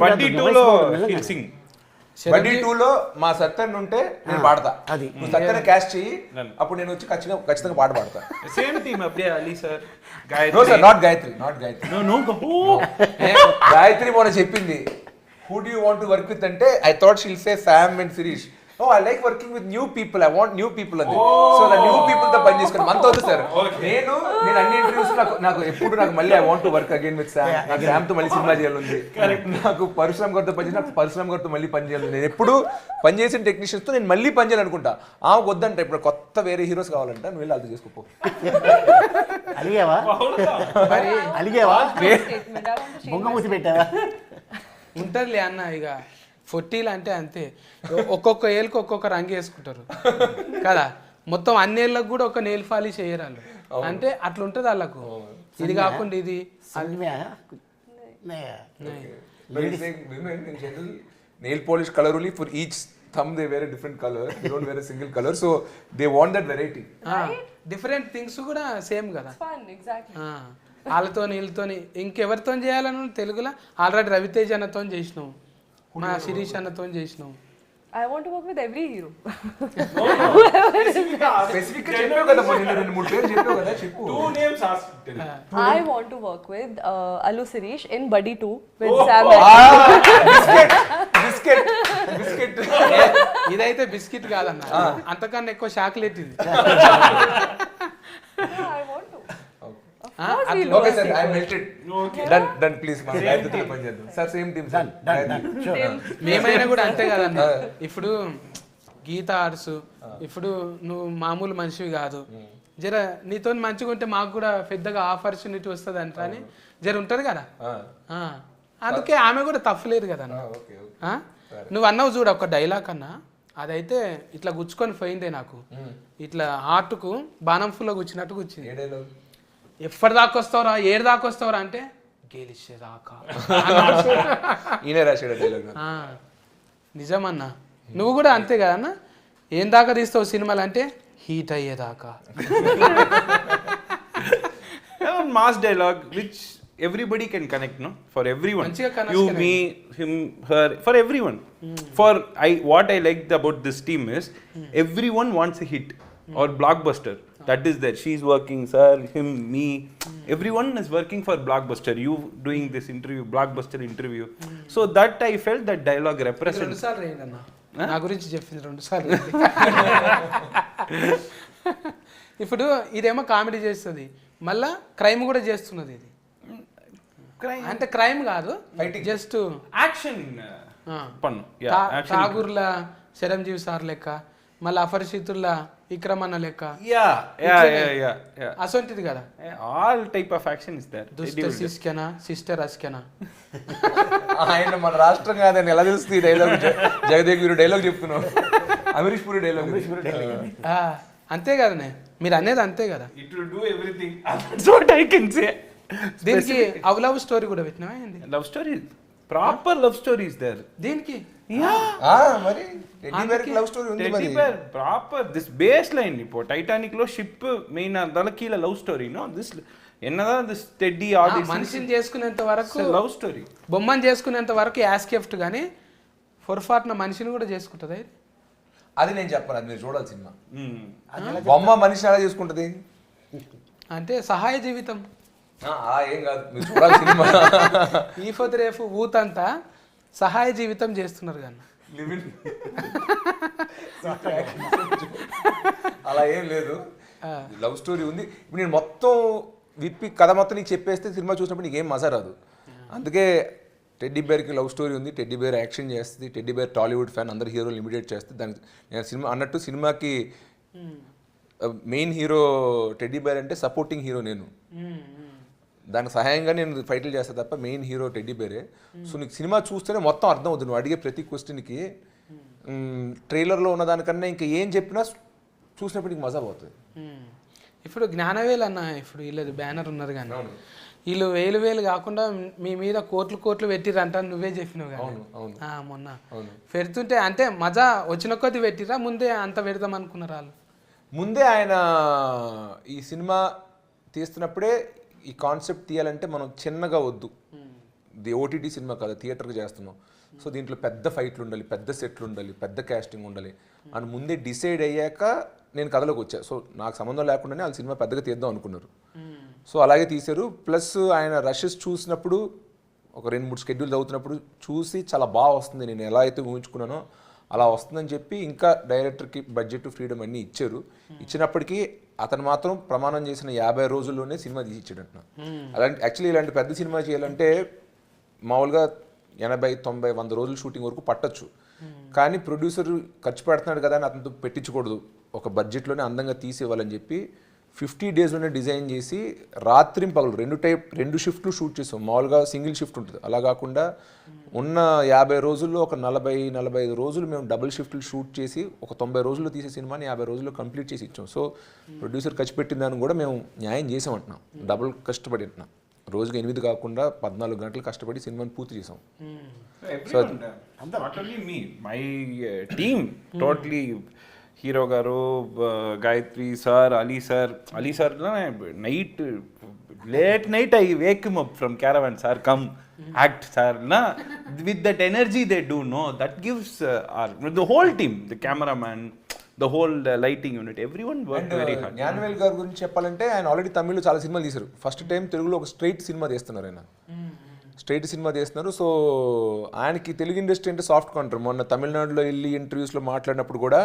Speaker 3: బడ్డీ 2లో he'll sing.
Speaker 2: బడ్డీ 2లో మా సత్యన్ ఉంటే నేను పాడతా.
Speaker 4: అది
Speaker 2: నువ్వు సత్యన్ క్యాస్ట్ చెయ్యి, అప్పుడు నేను వచ్చి ఖచ్చితంగా పాట పాడతా.
Speaker 3: సేమ్ టీమ్ అప్పుడే Ali sir.
Speaker 2: No sir, not Gayathri. Gayathri మొన్న చెప్పింది who do you want to work with అంటే I thought she'll say Sam and Sirish. Oh I like working with new people, I want new people అని. సో ద న్యూ పీపుల్ తో పని చేసుకుని మనతో వద్దు sir. నేను అన్ని ఇంటర్వ్యూస్ నాకు ఎప్పుడు మళ్ళీ I want to work again with Sam. నాకు శామ్ తో మళ్ళీ సినిమా చేయాలి. నాకు పరశురామ్ గారితో పని చేసి నాకు పరశురామ్ గారితో మళ్ళీ పని చేయాలి. నేను ఎప్పుడు పనిచేసిన టెక్నీషియన్స్ తో నేను మళ్ళీ పని చేయాలనుకుంటా. వద్దంట, ఇప్పుడు కొత్త వేరే హీరోస్ కావాలంట, నువ్వు వెళ్ళి అది చేసుకోపో.
Speaker 4: అలిగేవా? బొంగమూసి పెట్టావా?
Speaker 1: ఉంటదిలే అన్న, ఇక 40 అంటే అంతే. ఒక్కొక్క ఏళ్ళకి ఒక్కొక్క రంగు వేసుకుంటారు కదా. మొత్తం అన్నేళ్ళకు కూడా ఒక నెయిల్ పాలిష్ వేయరాళ్ళు అంటే అట్లా ఉంటుంది వాళ్ళకు. ఇది కాకుండా ఇది
Speaker 2: nail polish colour only for each thumb they wear a different color, they don't wear a single color, so they want that variety.
Speaker 1: Different things కూడా సేమ్ కదా.
Speaker 5: Fun, exactly.
Speaker 1: వాళ్ళతో వీళ్ళతో ఇంకెవరితో చేయాలని తెలుగులో ఆల్రెడీ రవితేజ్ అన్నతో చేసినావు, మా శిరీష్ అన్నతో చేసినావు.
Speaker 5: I want to work with every hero.
Speaker 2: Specific గా చెప్పావు కదా, మొన్న 2-3 పేర్లు చెప్పావు కదా, చెప్పు.
Speaker 3: 2 names asked.
Speaker 5: I want to work with Allu Sirish in Buddy 2 with Sam.
Speaker 2: Biscuit
Speaker 1: ఇదైతే బిస్కెట్ కాదన్న, అంతకన్నా ఎక్కువ చాక్లెట్ ఇది.
Speaker 5: I want to.
Speaker 2: Okay sir, I melted. Done please. మా గాయత్రితో పని చేద్దాం సార్. Same team sir.
Speaker 1: మేమైనా కూడా అంతే కదన్న. ఇప్పుడు గీత ఆర్ట్స్, ఇప్పుడు నువ్వు మామూలు మనిషివి కాదు. జర నీతో మంచిగా ఉంటే మాకు కూడా పెద్దగా ఆపర్చునిటీ వస్తుంది అంట అని జర ఉంటుంది కదా. అందుకే ఆమె కూడా తప్పలేదు కదా. నువ్వు అన్నావు చూడ ఒక డైలాగ్ అన్నా, అదైతే ఇట్లా గుచ్చుకొని పోయిందే నాకు. ఇట్లా హార్ట్కు బాణం ఫుల్లో గుచ్చినట్టు గుచ్చింది. ఎప్పటి దాకా వస్తావురా, ఏడు దాకా వస్తావురా అంటే గెలిచేదాకా.
Speaker 2: ఈయన రాశాడు డైలాగ్.
Speaker 1: నిజమన్నా, నువ్వు కూడా అంతే కదన్నా. ఏం దాకా తీస్తావు సినిమాలు అంటే హీట్ అయ్యేదాకా.
Speaker 3: one mass dialogue which everybody can connect, no? For everyone.
Speaker 1: మంచిగా connect
Speaker 3: You,
Speaker 1: connect.
Speaker 3: me, him, her, for everyone. For what I liked about this team is everyone wants a hit or blockbuster. That is there. She's working, sir, him, me. Everyone is working for blockbuster. You doing this interview, blockbuster interview. So that I felt that dialogue represents.
Speaker 1: 2 సార్లు రేయండి అన్న నా గురించి చెప్పింది 2 సార్లు ఇప్పుడు ఇదేమో comedy చేస్తుంది మళ్ళా క్రైమ్ కూడా చేస్తున్నది ఇది
Speaker 3: Crime.
Speaker 1: అంటే క్రైమ్ కాదు just
Speaker 3: Action. Pannu. Yeah, action.
Speaker 1: ఠాగూర్ల చిరంజీవి సార్ లెక్క మళ్ళీ అపరిచితుల విక్రమన్న లెక్క
Speaker 3: Yeah.
Speaker 1: అసొంటిది కదా
Speaker 3: All type of action is there.
Speaker 1: దుష్ట శిష్కెనా సిస్టర్ అస్కెనా
Speaker 2: ఆయన మన రాష్ట్రం కాదని ఎలా తెలుస్తుంది డైలాగ్ జగదేవ్ వీరు డైలాగ్ చెప్తున్నావు అమరీష్ పూరి డైలాగ్
Speaker 1: అంతే కదనే మీరు అనేది అంతే కదా
Speaker 3: It will do everything. That's what I can say.
Speaker 1: దీనికి లవ్ స్టోరీ కూడా పెట్టినావా ఏంది
Speaker 3: Love story. Proper love story is there.
Speaker 1: దీనికి
Speaker 2: మరి టెడ్డీ బేర్ లవ్ స్టోరీ ఉంది మరి
Speaker 3: Teddy bear, proper. This baseline இப்போ டைட்டானிక్ లో షిప్ మెయిన్ దళకీల లవ్ స్టోరీ నో దిస్ ఎన్నదా దిస్ టెడ్డీ ఆల్ దిస్
Speaker 1: మనిషిని చేసుకునేంత వరకు
Speaker 3: లవ్ స్టోరీ
Speaker 1: బొమ్మని చేసుకునేంత వరకు యాస్కెఫ్ట్ కానీ పొరపాటున మనిషిని కూడా చేసుకుంటుంది
Speaker 2: అది నేను చెప్పను అది మీరు చూడాలి సినిమా బొమ్మ మనిషి ఎలా చేసుకుంటది
Speaker 1: అంటే సహాయ జీవితం
Speaker 2: ఏం కాదు మీరు చూడాలి సినిమా
Speaker 1: ఈ పొద్దు రేపు ఊతంతా సహాయ జీవితం చేస్తున్నారు కానీ
Speaker 2: అలా ఏం లేదు లవ్ స్టోరీ ఉంది ఇప్పుడు నేను మొత్తం విప్పి కథ మొత్తం నీకు చెప్పేస్తే సినిమా చూసినప్పుడు నీకు ఏం మజా రాదు అందుకే టెడ్డీ బేర్కి లవ్ స్టోరీ ఉంది టెడ్డీ బేర్ యాక్షన్ చేస్తుంది టెడ్డీ బేర్ టాలీవుడ్ ఫ్యాన్ అందరు హీరోలు ఇమిడియేట్ చేస్తుంది దానికి నేను సినిమా అన్నట్టు సినిమాకి మెయిన్ హీరో టెడ్డీ బేర్ అంటే సపోర్టింగ్ హీరో నేను దానికి సహాయంగా నేను ఫైట్లు చేస్తా తప్ప మెయిన్ హీరో టెడ్డీ బేరే సో నీకు సినిమా చూస్తేనే మొత్తం అర్థం అవుతుంది నువ్వు అడిగే ప్రతి క్వశ్చన్కి ట్రైలర్లో ఉన్న దానికన్నా ఇంకా ఏం చెప్పినా చూసినప్పుడు నీకు మజా పోతుంది
Speaker 1: ఇప్పుడు జ్ఞానవేలు అన్న ఇప్పుడు వీళ్ళది బ్యానర్ ఉన్నారు కానీ వీళ్ళు వేలు కాకుండా మీ మీద కోట్లు పెట్టిరంట నువ్వే చెప్పినావు కానీ మొన్న పెడుతుంటే అంటే మజా వచ్చిన కొద్ది పెట్టిరా ముందే అంత పెడదాం అనుకున్నారు వాళ్ళు
Speaker 2: ముందే ఆయన ఈ సినిమా తీస్తున్నప్పుడే ఈ కాన్సెప్ట్ తీయాలంటే మనం చిన్నగా వద్దు ఇది ఓటీటీ సినిమా కాదు థియేటర్కి చేస్తున్నాం సో దీంట్లో పెద్ద ఫైట్లు ఉండాలి పెద్ద సెట్లు ఉండాలి పెద్ద క్యాస్టింగ్ ఉండాలి అని ముందే డిసైడ్ అయ్యాక నేను కథలోకి వచ్చా సో నాకు సంబంధం లేకుండానే వాళ్ళు సినిమా పెద్దగా తీద్దాం అనుకున్నారు సో అలాగే తీశారు ప్లస్ ఆయన రషెస్ చూసినప్పుడు ఒక 2-3 షెడ్యూల్ చదువుతున్నప్పుడు చూసి చాలా బాగా వస్తుంది నేను ఎలా అయితే ఊహించుకున్నానో అలా వస్తుందని చెప్పి ఇంకా డైరెక్టర్కి బడ్జెట్ ఫ్రీడమ్ అన్నీ ఇచ్చారు ఇచ్చినప్పటికీ అతను మాత్రం ప్రమాణం చేసిన 50 రోజుల్లోనే సినిమా తీసి ఇచ్చాడంట అలాంటి యాక్చువల్లీ ఇలాంటి పెద్ద సినిమా చేయాలంటే మామూలుగా 80-90-100 రోజులు షూటింగ్ వరకు పట్టచ్చు కానీ ప్రొడ్యూసర్ ఖర్చు పెడుతున్నాడు కదా అని అతనితో పెట్టించకూడదు ఒక బడ్జెట్లోనే అందంగా తీసేవాళ్ళని చెప్పి 50 డేస్లోనే డిజైన్ చేసి రాత్రి పగలు 2 షిఫ్ట్లు షూట్ చేసాం మామూలుగా సింగిల్ షిఫ్ట్ ఉంటుంది అలా కాకుండా ఉన్న 50 రోజుల్లో ఒక 40-45 రోజులు మేము డబుల్ షిఫ్ట్లు షూట్ చేసి ఒక 90 రోజుల్లో తీసే సినిమాని 50 రోజుల్లో కంప్లీట్ చేసి ఇచ్చాం సో ప్రొడ్యూసర్ ఖర్చు పెట్టిన దాన్ని కూడా మేము న్యాయం చేసామంటున్నాం డబుల్ కష్టపడి అంటున్నాం రోజుకి 8 కాకుండా 14 గంటలు కష్టపడి సినిమాని పూర్తి చేసాం
Speaker 3: not only me my team totally hero గారు Gayathri sir Ali sir night late night I wake him up from caravan sir come act sir నా with that energy they do no that gives the whole team the cameraman the whole lighting unit everyone work very hard
Speaker 2: Gnanavel గారి గురించి చెప్పాలంటే ఆయన already తమిళ్లో చాలా సినిమాలు తీశారు first time తెలుగులో ఒక స్ట్రైట్ సినిమా తీస్తున్నారు ఆయన స్ట్రైట్ సినిమా తీస్తున్నారు సో ఆయనకి తెలుగు ఇండస్ట్రీ అంటే సాఫ్ట్ కౌంటర్ మొన్న తమిళనాడులో వెళ్ళి ఇంటర్వ్యూస్లో మాట్లాడినప్పుడు కూడా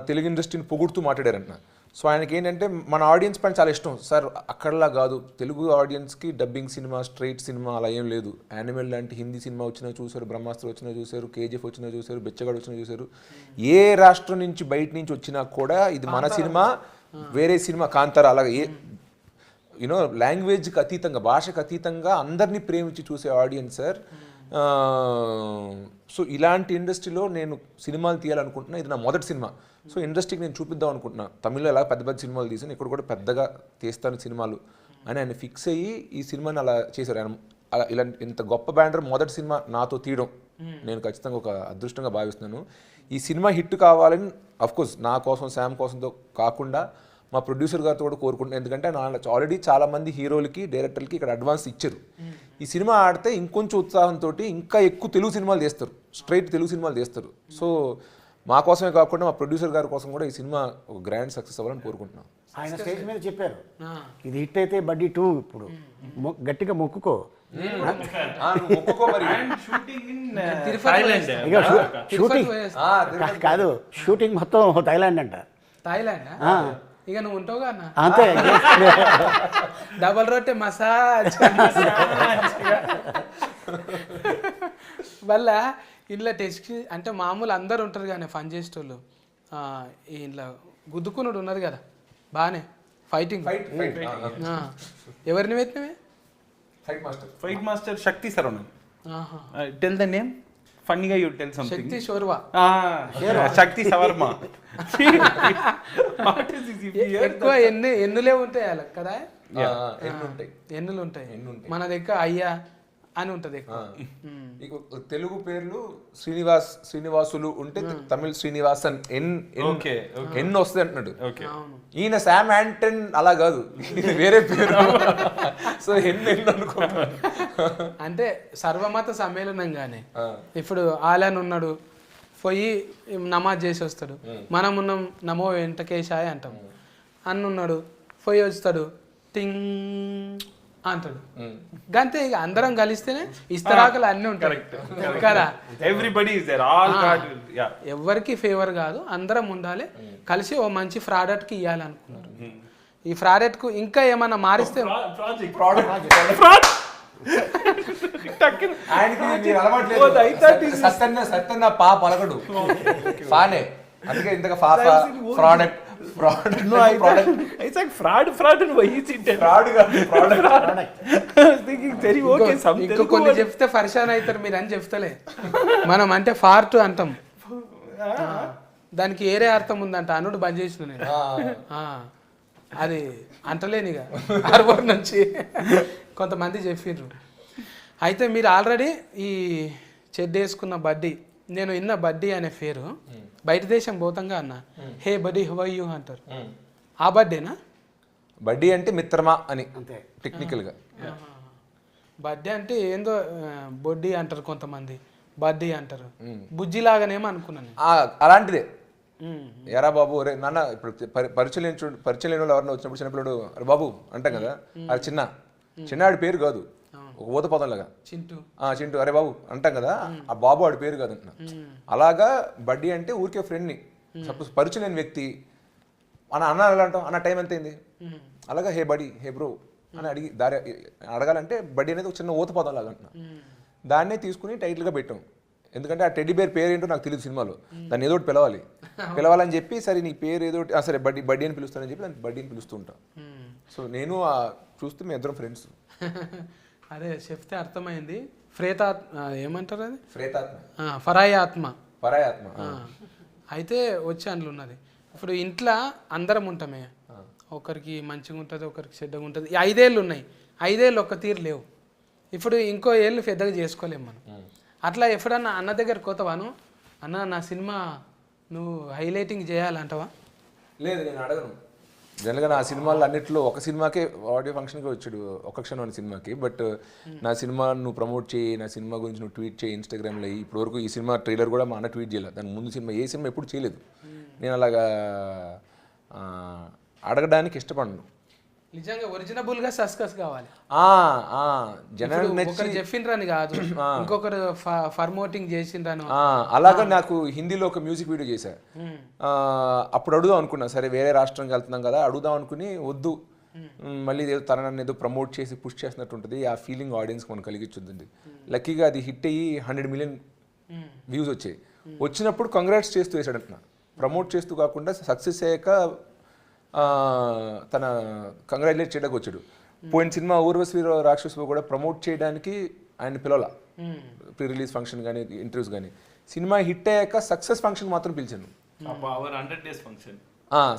Speaker 2: తెలుగు ఇండస్ట్రీని పొగుడుతూ మాట్లాడారంట సో ఆయనకి ఏంటంటే మన ఆడియన్స్ పైన చాలా ఇష్టం సార్ అక్కడలా కాదు తెలుగు ఆడియన్స్కి డబ్బింగ్ సినిమా స్ట్రైట్ సినిమా అలా ఏం లేదు యానిమల్ లాంటి హిందీ సినిమా వచ్చినా చూశారు బ్రహ్మాస్త్ర వచ్చినా చూశారు కేజీఎఫ్ వచ్చినా చూశారు బెచ్చగాడు వచ్చినా చూశారు ఏ రాష్ట్రం నుంచి బయట నుంచి వచ్చినా కూడా ఇది మన సినిమా వేరే సినిమా కాంతార అలాగే ఏ యూనో లాంగ్వేజ్కి అతీతంగా భాషకు అతీతంగా అందరినీ ప్రేమించి చూసే ఆడియన్స్ సార్ సో ఇలాంటి ఇండస్ట్రీలో నేను సినిమాలు తీయాలనుకుంటున్నా ఇది నా మొదటి సినిమా సో ఇండస్ట్రీకి నేను చూపిద్దాం అనుకుంటున్నా తమిళ్లో ఎలా పెద్ద పెద్ద సినిమాలు తీసాను ఇక్కడ కూడా పెద్దగా తీస్తాను సినిమాలు అని ఆయన ఫిక్స్ అయ్యి ఈ సినిమాని అలా చేశారు ఆయన అలా ఇలాంటి ఇంత గొప్ప బ్యానర్ మొదటి సినిమా నాతో తీయడం నేను ఖచ్చితంగా ఒక అదృష్టంగా భావిస్తున్నాను ఈ సినిమా హిట్ కావాలని అఫ్కోర్స్ నా కోసం శామ్ కోసంతో కాకుండా మా ప్రొడ్యూసర్ గారితో కూడా కోరుకుంటున్నాను. ఎందుకంటే ఆల్రెడీ చాలా మంది హీరోలకి డైరెక్టర్లకి ఇక్కడ అడ్వాన్స్ ఇచ్చారు. ఈ సినిమా ఆడితే ఇంకొంచెం ఉత్సాహంతో ఇంకా ఎక్కువ తెలుగు సినిమాలు తీస్తారు, స్ట్రైట్ తెలుగు సినిమాలు తీస్తారు. సో మా కోసమే కాకుండా మా ప్రొడ్యూసర్ గారి కోసం కూడా ఈ సినిమా ఒక గ్రాండ్ సక్సెస్ అవ్వాలని కోరుకుంటున్నాం.
Speaker 4: ఆయన స్టేజ్ మీద చెప్పారు ఇది హిట్ అయితే బడ్డీ 2 ఇప్పుడు గట్టిగా మొక్కుకో.
Speaker 3: Shooting in
Speaker 1: Tirupati
Speaker 3: Thailand.
Speaker 4: ఇక షూటింగ్ కాదు, షూటింగ్ మొత్తం థాయిలాండ్ అంట.
Speaker 1: థాయిలాండ్ ఇక నువ్వు ఉంటావుగా అన్న,
Speaker 4: అంతే.
Speaker 1: డబల్ రొట్టె మసాజ్ వల్ల ఇంట్లో టెస్ట్ అంటే మామూలు అందరు ఉంటారు కానీ ఫన్ చేసేటోళ్ళు ఇంట్లో గుద్దుకున్నాడు ఉన్నది కదా బాగానే ఫైటింగ్. ఎవరిని పెట్టినవే?
Speaker 3: Fight master Shakthi Saravanan. Tell the name ఫన్నీగా యూ టెల్ సంథింగ్.
Speaker 1: శక్తి షోర్వా.
Speaker 3: శక్తి సవర్మ.
Speaker 1: ఎక్కువ ఎన్నులే ఉంటాయి వాళ్ళకి కదా,
Speaker 2: ఉంటాయి,
Speaker 1: ఎన్నులు ఉంటాయి. మన దగ్గర అయ్యా అని ఉంటది ఎక్కువ.
Speaker 2: తెలుగు పేర్లు శ్రీనివాసులు ఉంటే తమిళ్ శ్రీనివాసన్ ఎన్ వస్తుంది అంటున్నాడు. ఈయన శామ్ యాంటన్ అలా కాదు, వేరే పేరు. సో ఎన్ అనుకో.
Speaker 1: అంటే సర్వమత సమ్మేళనంగానే ఇప్పుడు ఆలన్ ఉన్నాడు, పోయి నమాజ్ చేసి వస్తాడు. మనం ఉన్నాం నమో వెంకటేశాయ అంటాం. అన్నున్నాడు పోయి వస్తాడు టింగ్ అంటాడు. గంతే ఇక అందరం కలిస్తేనే ఇస్తరాకులు అన్నీ ఉంటాయి కదా. ఎవరికి ఫేవర్ కాదు, అందరం ఉండాలి కలిసి ఓ మంచి ప్రాడక్ట్కి ఇవ్వాలి అనుకున్నారు. ఈ ప్రాడక్ట్కు ఇంకా ఏమన్నా మారిస్తే
Speaker 2: సత్యన్న పా పలకడు ఫానే, అందుకే ఇంతగా ప్రోడక్ట్
Speaker 1: ఇంకో కొన్ని చెప్తే పరిశాన్ అవుతారు మీరు అని చెప్తలే. మనం అంటే ఫార్ట్ అంటాం, దానికి ఏరే అర్థం ఉందంట. అనుడు బంద్ చేసిన నేను అది అంటలేనిగా హార్బర్ నుంచి కొంతమంది చెప్పిండ్రు. అయితే మీరు ఆల్రెడీ ఈ చెడ్డ వేసుకున్న బడ్డీ, నేను విన్న బడ్డీ అనే పేరు బయట దేశం పోతంగా అన్న హే బడ్డీ హౌ ఆర్ యు అంటారు. ఆ బడ్డేనా?
Speaker 2: బడ్డీ అంటే మిత్రమా అని టెక్నికల్ గా.
Speaker 1: బడ్డీ అంటే ఏందో బొడ్డీ అంటారు కొంతమంది, బడ్డీ అంటారు. బుజ్జి లాగానేమో అనుకున్నాను.
Speaker 2: అలాంటిదే. ఎరా బాబు రే నాన్న, ఇప్పుడు పరిచయం లేని వాళ్ళు ఎవరైనా వచ్చినప్పుడు చిన్నపిల్లడు అరే బాబు అంటాం కదా, అది చిన్నాడి పేరు కాదు, ఒక ఊత పదం లాగా చింటూ అరే బాబు అంటాం కదా, ఆ బాబు ఆడి పేరు కాదు అంటున్నా. అలాగా బడ్డీ అంటే ఊరికే ఫ్రెండ్ని, సపోజ్ పరిచయం లేని వ్యక్తి అన్న ఎలా అంటాం, అన్న టైం ఎంత అయింది, అలాగా హే బడీ హే బ్రో అని అడగాలంటే బడ్డీ అనేది ఒక చిన్న ఊత పదం లాగా అంటున్నా. దాన్నే తీసుకుని టైటిల్గా పెట్టాం. ఎందుకంటే ఆ టెడ్డీ బేర్ పేరు ఏంటో నాకు తెలియదు సినిమాలో, దాన్ని ఏదో ఒకటి పిలవాలని చెప్పి సరే నీ పేరు ఏదో సరే బడ్డీ అని పిలుస్తానని చెప్పి దాన్ని బడ్డీ అని పిలుస్తూ ఉంటాను. సో నేను చూస్తే మేము ఇద్దరం ఫ్రెండ్స్.
Speaker 1: అదే చెప్తే అర్థమైంది. ఏమంటారు అది,
Speaker 2: ఫరాయాత్మ.
Speaker 1: అయితే వచ్చి అందులో ఉన్నది. ఇప్పుడు ఇంట్లో అందరం ఉంటామే, ఒకరికి మంచిగా ఉంటుంది ఒకరికి చెడ్డగా ఉంటుంది. 5 ఏళ్ళు ఉన్నాయి, 5 ఏళ్ళు ఒక్క తీరు లేవు. ఇప్పుడు ఇంకో ఏళ్ళు పెద్దగా చేసుకోలేము మనం. అట్లా ఎప్పుడన్నా అన్న దగ్గర కోతవాను, అన్న నా సినిమా నువ్వు హైలైటింగ్ చేయాలంటావా?
Speaker 2: లేదు, నేను అడగను. జనరల్గా నా సినిమాలు అన్నింటిలో ఒక సినిమాకే ఆడియో ఫంక్షన్కి వచ్చాడు, ఒక క్షణం అనే సినిమాకి. బట్ నా సినిమా నువ్వు ప్రమోట్ చేయి, నా సినిమా గురించి నువ్వు ట్వీట్ చేయి ఇన్స్టాగ్రామ్లో. ఇప్పటివరకు ఈ సినిమా ట్రైలర్ కూడా మా అన్న ట్వీట్ చేయలేదు, దాని ముందు సినిమా ఏ సినిమా ఎప్పుడు చేయలేదు. నేను అలాగా అడగడానికి ఇష్టపడను.
Speaker 1: నిజంగా ఒరిజినబుల్గా సక్సెస్ కావాలి.
Speaker 2: జనాలు
Speaker 1: చెప్పిండ్రని కాదు, ఇంకొకరు ఫర్మోటింగ్ చేసిండ్రను.
Speaker 2: అలాగా నాకు హిందీలో ఒక మ్యూజిక్ వీడియో చేశా. అప్పుడు అడుగుదాం అనుకున్నా, సరే వేరే రాష్ట్రంకి వెళ్తున్నాం కదా అడుగుదాం అనుకుని, వద్దు మళ్ళీ ఏదో తనని ఏదో ప్రమోట్ చేసి పుష్ చేసినట్టు ఉంటుంది, ఆ ఫీలింగ్ ఆడియన్స్కి మనం కలిగించుద్దండి. లక్కీగా అది హిట్ అయ్యి 100 మిలియన్ వ్యూస్ వచ్చాయి. వచ్చినప్పుడు కంగ్రాట్స్ చేస్తూ వేసాడంటున్నా, ప్రమోట్ చేస్తూ కాకుండా సక్సెస్ అయ్యాక తన కంగ్రాచులేట్ చేయడానికి వచ్చాడు. పోయిన సినిమా ఊర్వశి రాక్షసు కూడా ప్రమోట్ చేయడానికి ఆయన పిలవాల, ప్రీ రిలీజ్ ఫంక్షన్ కానీ ఇంటర్వ్యూస్ కానీ. సినిమా హిట్ అయ్యాక సక్సెస్ ఫంక్షన్ మాత్రం పిలిచాను.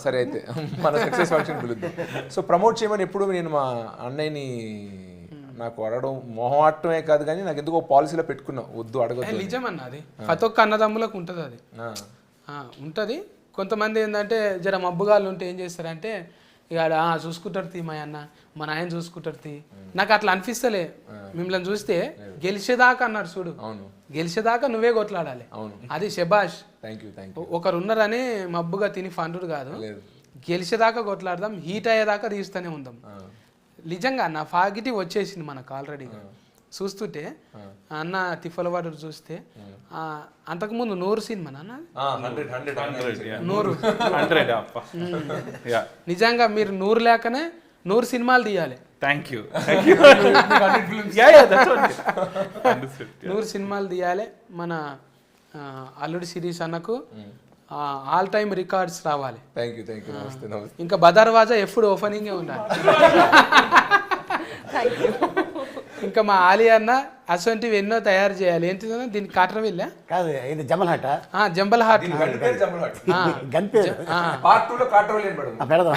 Speaker 2: సరే అయితే మన సక్సెస్ ఫంక్షన్ పిలుద్దాం. సో ప్రమోట్ చేయమని ఎప్పుడు నేను మా అన్నయ్యని నాకు అడగడం మొహమాటమే కాదు కానీ నాకు ఎందుకో పాలసీలో పెట్టుకున్నా, వద్దు అడగదు.
Speaker 1: నిజమన్నా, అది ప్రతి ఒక్క అన్నదమ్ములకు ఉంటుంది, అది ఉంటుంది. కొంతమంది ఏంటంటే జర మబ్బుగాళ్ళు ఉంటే ఏం చేస్తారంటే ఇక ఆడ, చూసుకుంటాడు తీ మా అన్న, మా నాయన చూసుకుంటాడు తీ. నాకు అట్లా అనిపిస్తలే. మిమ్మల్ని చూస్తే గెలిచేదాకా అన్నాడు చూడు,
Speaker 2: అవును
Speaker 1: గెలిచేదాకా నువ్వే కొట్లాడాలి.
Speaker 2: అవును.
Speaker 1: అది శబాష్.
Speaker 2: Thank you.
Speaker 1: ఒకరు ఉన్నారని మబ్బుగా తిని ఫండుడు కాదు,
Speaker 2: లేదు.
Speaker 1: గెలిచేదాకా కొట్లాడదాం, హీట్ అయ్యేదాకా తీస్తూనే ఉందాం. నిజంగా నా పాజిటివ్ వచ్చేసింది మనకు ఆల్రెడీగా. చూస్తుంటే అన్న తిఫలవాడు చూస్తే అంతకుముందు 100 సినిమా నాన్న,
Speaker 3: 100.
Speaker 1: నిజంగా మీరు 100 లేకనే 100 సినిమాలు తీయాలి.
Speaker 3: Thank you. That's what. Understood.
Speaker 1: 100 సినిమాలు తీయాలి. మన అల్లుడి సిరీస్ అన్నకు ఆల్ టైమ్ రికార్డ్స్ రావాలి.
Speaker 2: Thank you. నమస్తే.
Speaker 1: ఇంకా బదర్వాజా ఎప్పుడు ఓపెనింగే ఉండాలి. ఇంకా మా ఆలి అన్న అసొంటివి ఎన్నో తయారు చేయాలి. ఏంటిదన్నా దీనికి కాటర్ వెళ్ళా
Speaker 4: కాదు, ఇది జమల్ హట,
Speaker 1: జంబల్ హార్ట్,
Speaker 4: గన్ పేరు
Speaker 2: పార్ట్ 2 లో కాట్రోల్ ఏం పడదు.
Speaker 4: పెడదాం.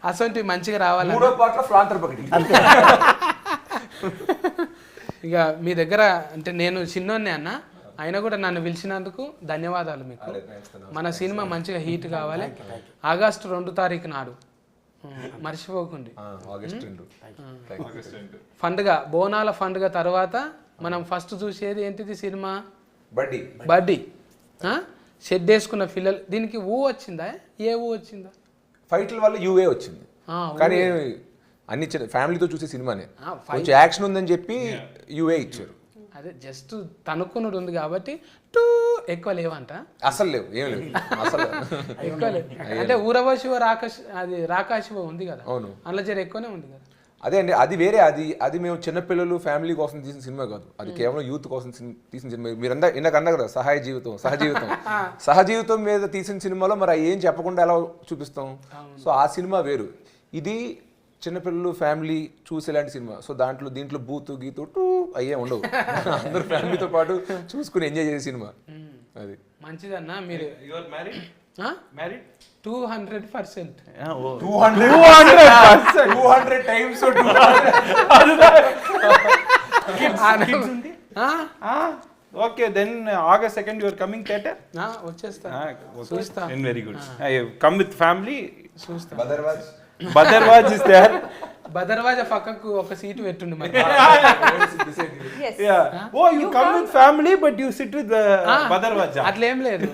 Speaker 1: అసొంటివి మంచిగా రావాలి.
Speaker 2: 3వ పార్ట్ లో ఫ్లాంతర్ పకడి.
Speaker 1: ఇక మీ దగ్గర అంటే నేను చిన్నోన్నే అన్న, అయినా కూడా నన్ను పిలిచినందుకు ధన్యవాదాలు మీకు. మన సినిమా మంచిగా హీట్ కావాలి. ఆగస్టు 2 తారీఖు నాడు మర్చిపోకండి.
Speaker 2: ఆగస్ట్ 2
Speaker 1: పండుగ, బోనాల పండుగ తర్వాత మనం ఫస్ట్ చూసేది ఏంటిది సినిమా?
Speaker 2: బడ్డీ.
Speaker 1: షెడ్ వేసుకున్న పిల్లలు. దీనికి వచ్చిందా? ఏ వచ్చిందా?
Speaker 2: ఫైట్ల వల్ల యూఏ వచ్చింది, కానీ అన్ని ఫ్యామిలీతో చూసే సినిమానే. కొంచెం యాక్షన్ ఉందని చెప్పి యూఏ ఇచ్చారు.
Speaker 1: అదే జస్ట్ తనుక్కునుడు ఉంది కాబట్టి టూ ఎక్కువ లేవంట.
Speaker 2: అసలు లేవు, ఏం లేవు అసలు.
Speaker 1: ఎక్కువ లేవు అంటే ఊరవశివ రాకాశివ ఉంది కదా,
Speaker 2: అవును,
Speaker 1: అందులో జర ఎక్కువనే ఉంది కదా.
Speaker 2: అదే అండి, అది వేరే. అది మేము చిన్నపిల్లలు ఫ్యామిలీ కోసం తీసిన సినిమా కాదు, అది కేవలం యూత్ కోసం తీసిన సినిమా. మీరు ఇందాక అన్నారు కదా సహజీవితం మీద తీసిన సినిమాలో మరి ఏం చెప్పకుండా ఎలా చూపిస్తాం? సో ఆ సినిమా వేరు, ఇది చిన్నపిల్లలు ఫ్యామిలీ చూసేలాంటి సినిమా. సో దీంట్లో బూతు గీతు అయ్యే ఉండవు. అందరూ ఫ్యామిలీతో పాటు చూసుకుని ఎంజాయ్ చేసే సినిమా అది.
Speaker 1: మంచిదన్నా. మీరు 200%.
Speaker 2: 200 times.
Speaker 3: Okay, then August 2nd you are coming theater?
Speaker 1: వచ్చేస్తా.
Speaker 3: Then very good. Come with family.
Speaker 1: చూస్తా.
Speaker 3: Badarwaj is there.
Speaker 1: బదర్వాజా పక్కకు ఒక సీటు పెట్టుండి మరి.
Speaker 5: Yes.
Speaker 3: Yeah. Oh, you come with family but you sit with Badarwaj.
Speaker 1: అట్లేం లేదు.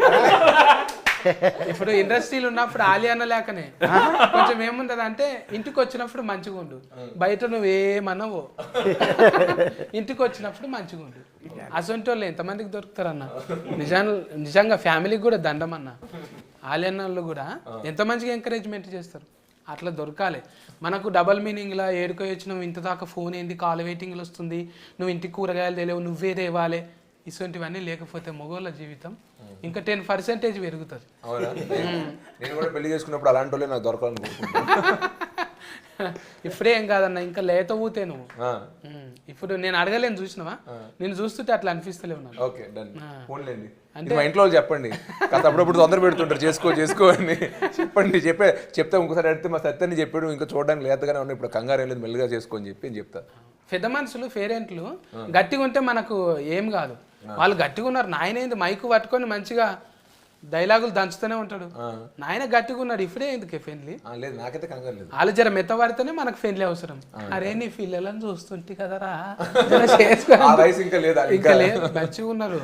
Speaker 1: ఇప్పుడు ఇండస్ట్రీలు ఉన్నప్పుడు ఆలియాన లేకనే కొంచెం ఏముంటది అంటే, ఇంటికి వచ్చినప్పుడు మంచిగా ఉండు, బయట నువ్వేమన్నావో ఇంటికి వచ్చినప్పుడు మంచిగా ఉండు. అసొంటి వాళ్ళు ఎంతమందికి దొరుకుతారన్న? నిజంగా ఫ్యామిలీకి కూడా దండం అన్న. ఆలియన్ వాళ్ళు కూడా ఎంత మంచిగా ఎంకరేజ్మెంట్ చేస్తారు. అట్లా దొరకాలి మనకు. డబల్ మీనింగ్లా ఏడుకో వచ్చినావు, ఇంత దాకా ఫోన్ ఏంది, కాల్ వెయిటింగ్లు వస్తుంది, నువ్వు ఇంటికి కూరగాయలు తెలియవు, నువ్వే తేవాలి, ఇటువంటివన్నీ లేకపోతే మగవాళ్ళ జీవితం ఇంకా 10% పెరుగుతుంది.
Speaker 2: నేను కూడా పెళ్లి చేసుకున్నప్పుడు అలాంటి వాళ్ళే నాకు దొరకాలనుకుంటున్నాను.
Speaker 1: ఇప్పుడే ఏం కాదన్న, ఇంకా లేత ఊతే నువ్వు. ఇప్పుడు నేను అడగలేను, చూసినావా? నేను చూస్తుంటే అట్లా అనిపిస్తలేవు నాకు.
Speaker 2: Okay done. ఫోన్లేండి అంటే మా ఇంట్లో వాళ్ళు చెప్పండి, కాస్త అప్పుడప్పుడు తొందర పెడుతుంటారు, చేసుకో అని చెప్పండి. చెప్తే ఇంకోసారి అడిగితే మా సత్యాన్ని చెప్పాడు, ఇంకా చూడడానికి లేతగానే ఉన్నాయి, ఇప్పుడు కంగారు ఏం లేదు, మెల్లిగా చేసుకోని చెప్పి అని చెప్తా.
Speaker 1: పెద్ద మనుషులు పేరెంట్లు గట్టిగా ఉంటే మనకు ఏం కాదు. వాళ్ళు గట్టిగా ఉన్నారు, నాయన మైకు పట్టుకొని మంచిగా డైలాగులు దంచుతూనే ఉంటాడు. నాయన గట్టిగా ఉన్నాడు, ఇప్పుడే ఎందుకు ఫ్రెండ్లీ?
Speaker 2: లేదు, నాకైతే కంగారు లేదు.
Speaker 1: వాళ్ళు జర మెత్తబడితేనే మనకు ఫ్రెండ్లీ అవసరం. అరే నీ పిల్లలను చూస్తుంటే కదరా, ఇంకా లేదు, మంచిగా ఉన్నారు,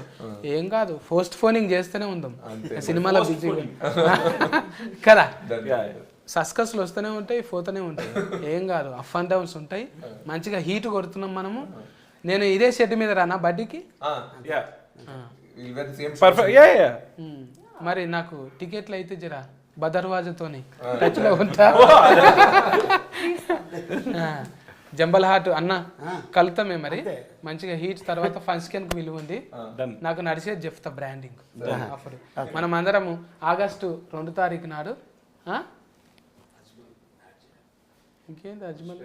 Speaker 1: ఏం కాదు, పోస్ట్ ఫోనింగ్ చేస్తూనే ఉందాం, సినిమాలో బిజీగా కదా. సస్కస్లు వస్తూనే ఉంటాయి, పోతూనే ఉంటాయి, ఏం కాదు, అప్ అండ్ డౌన్స్ ఉంటాయి. మంచిగా హీట్ కొడుతున్నాం మనము. నేను ఇదే షెడ్ మీద రానా బడ్డీకి? మరి నాకు టికెట్లు అయితే జరా బదర్వాజతోని టచ్లో ఉంటా. జంబల్ హార్ట్ అన్న కలుతామే మరి. మంచిగా హీట్ తర్వాత ఫంక్షన్ కి విలువ ఉంది. నాకు నడిచేది చెప్తా బ్రాండింగ్ అప్పుడు. మనం అందరము ఆగస్టు 2 తారీఖు నాడు ఇంకేంది అజ్మల్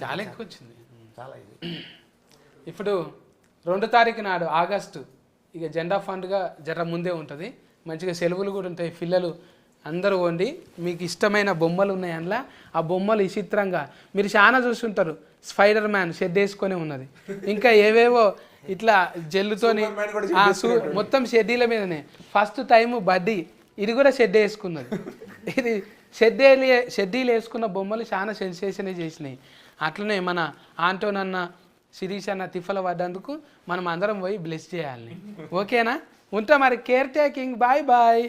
Speaker 1: చాలా ఎక్కువ వచ్చింది. ఇప్పుడు 2 తారీఖు నాడు ఆగస్టు ఇక జెండా ఫండ్గా జర ముందే ఉంటుంది. మంచిగా సెలవులు కూడా ఉంటాయి. పిల్లలు అందరూ వండి మీకు ఇష్టమైన బొమ్మలు ఉన్నాయి అందులో. ఆ బొమ్మలు విచిత్రంగా మీరు చాలా చూస్తుంటారు. స్పైడర్ మ్యాన్ షెడ్ వేసుకొని ఉన్నది, ఇంకా ఏవేవో ఇట్లా జెల్లుతోని మొత్తం షెడ్యూల మీదనే. ఫస్ట్ టైము బడ్డీ ఇది కూడా షెడ్ వేసుకున్నది. ఇది షెడ్డీలు వేసుకున్న బొమ్మలు చాలా సెన్సేషన్ చేసినాయి. అట్లనే మన ఆంటోన్ అన్న శిరీష్ అన్న తిఫల పడ్డందుకు మనం అందరం పోయి బ్లెస్ చేయాలి. ఓకేనా? ఉంటా మరి. Care taking. Bye bye.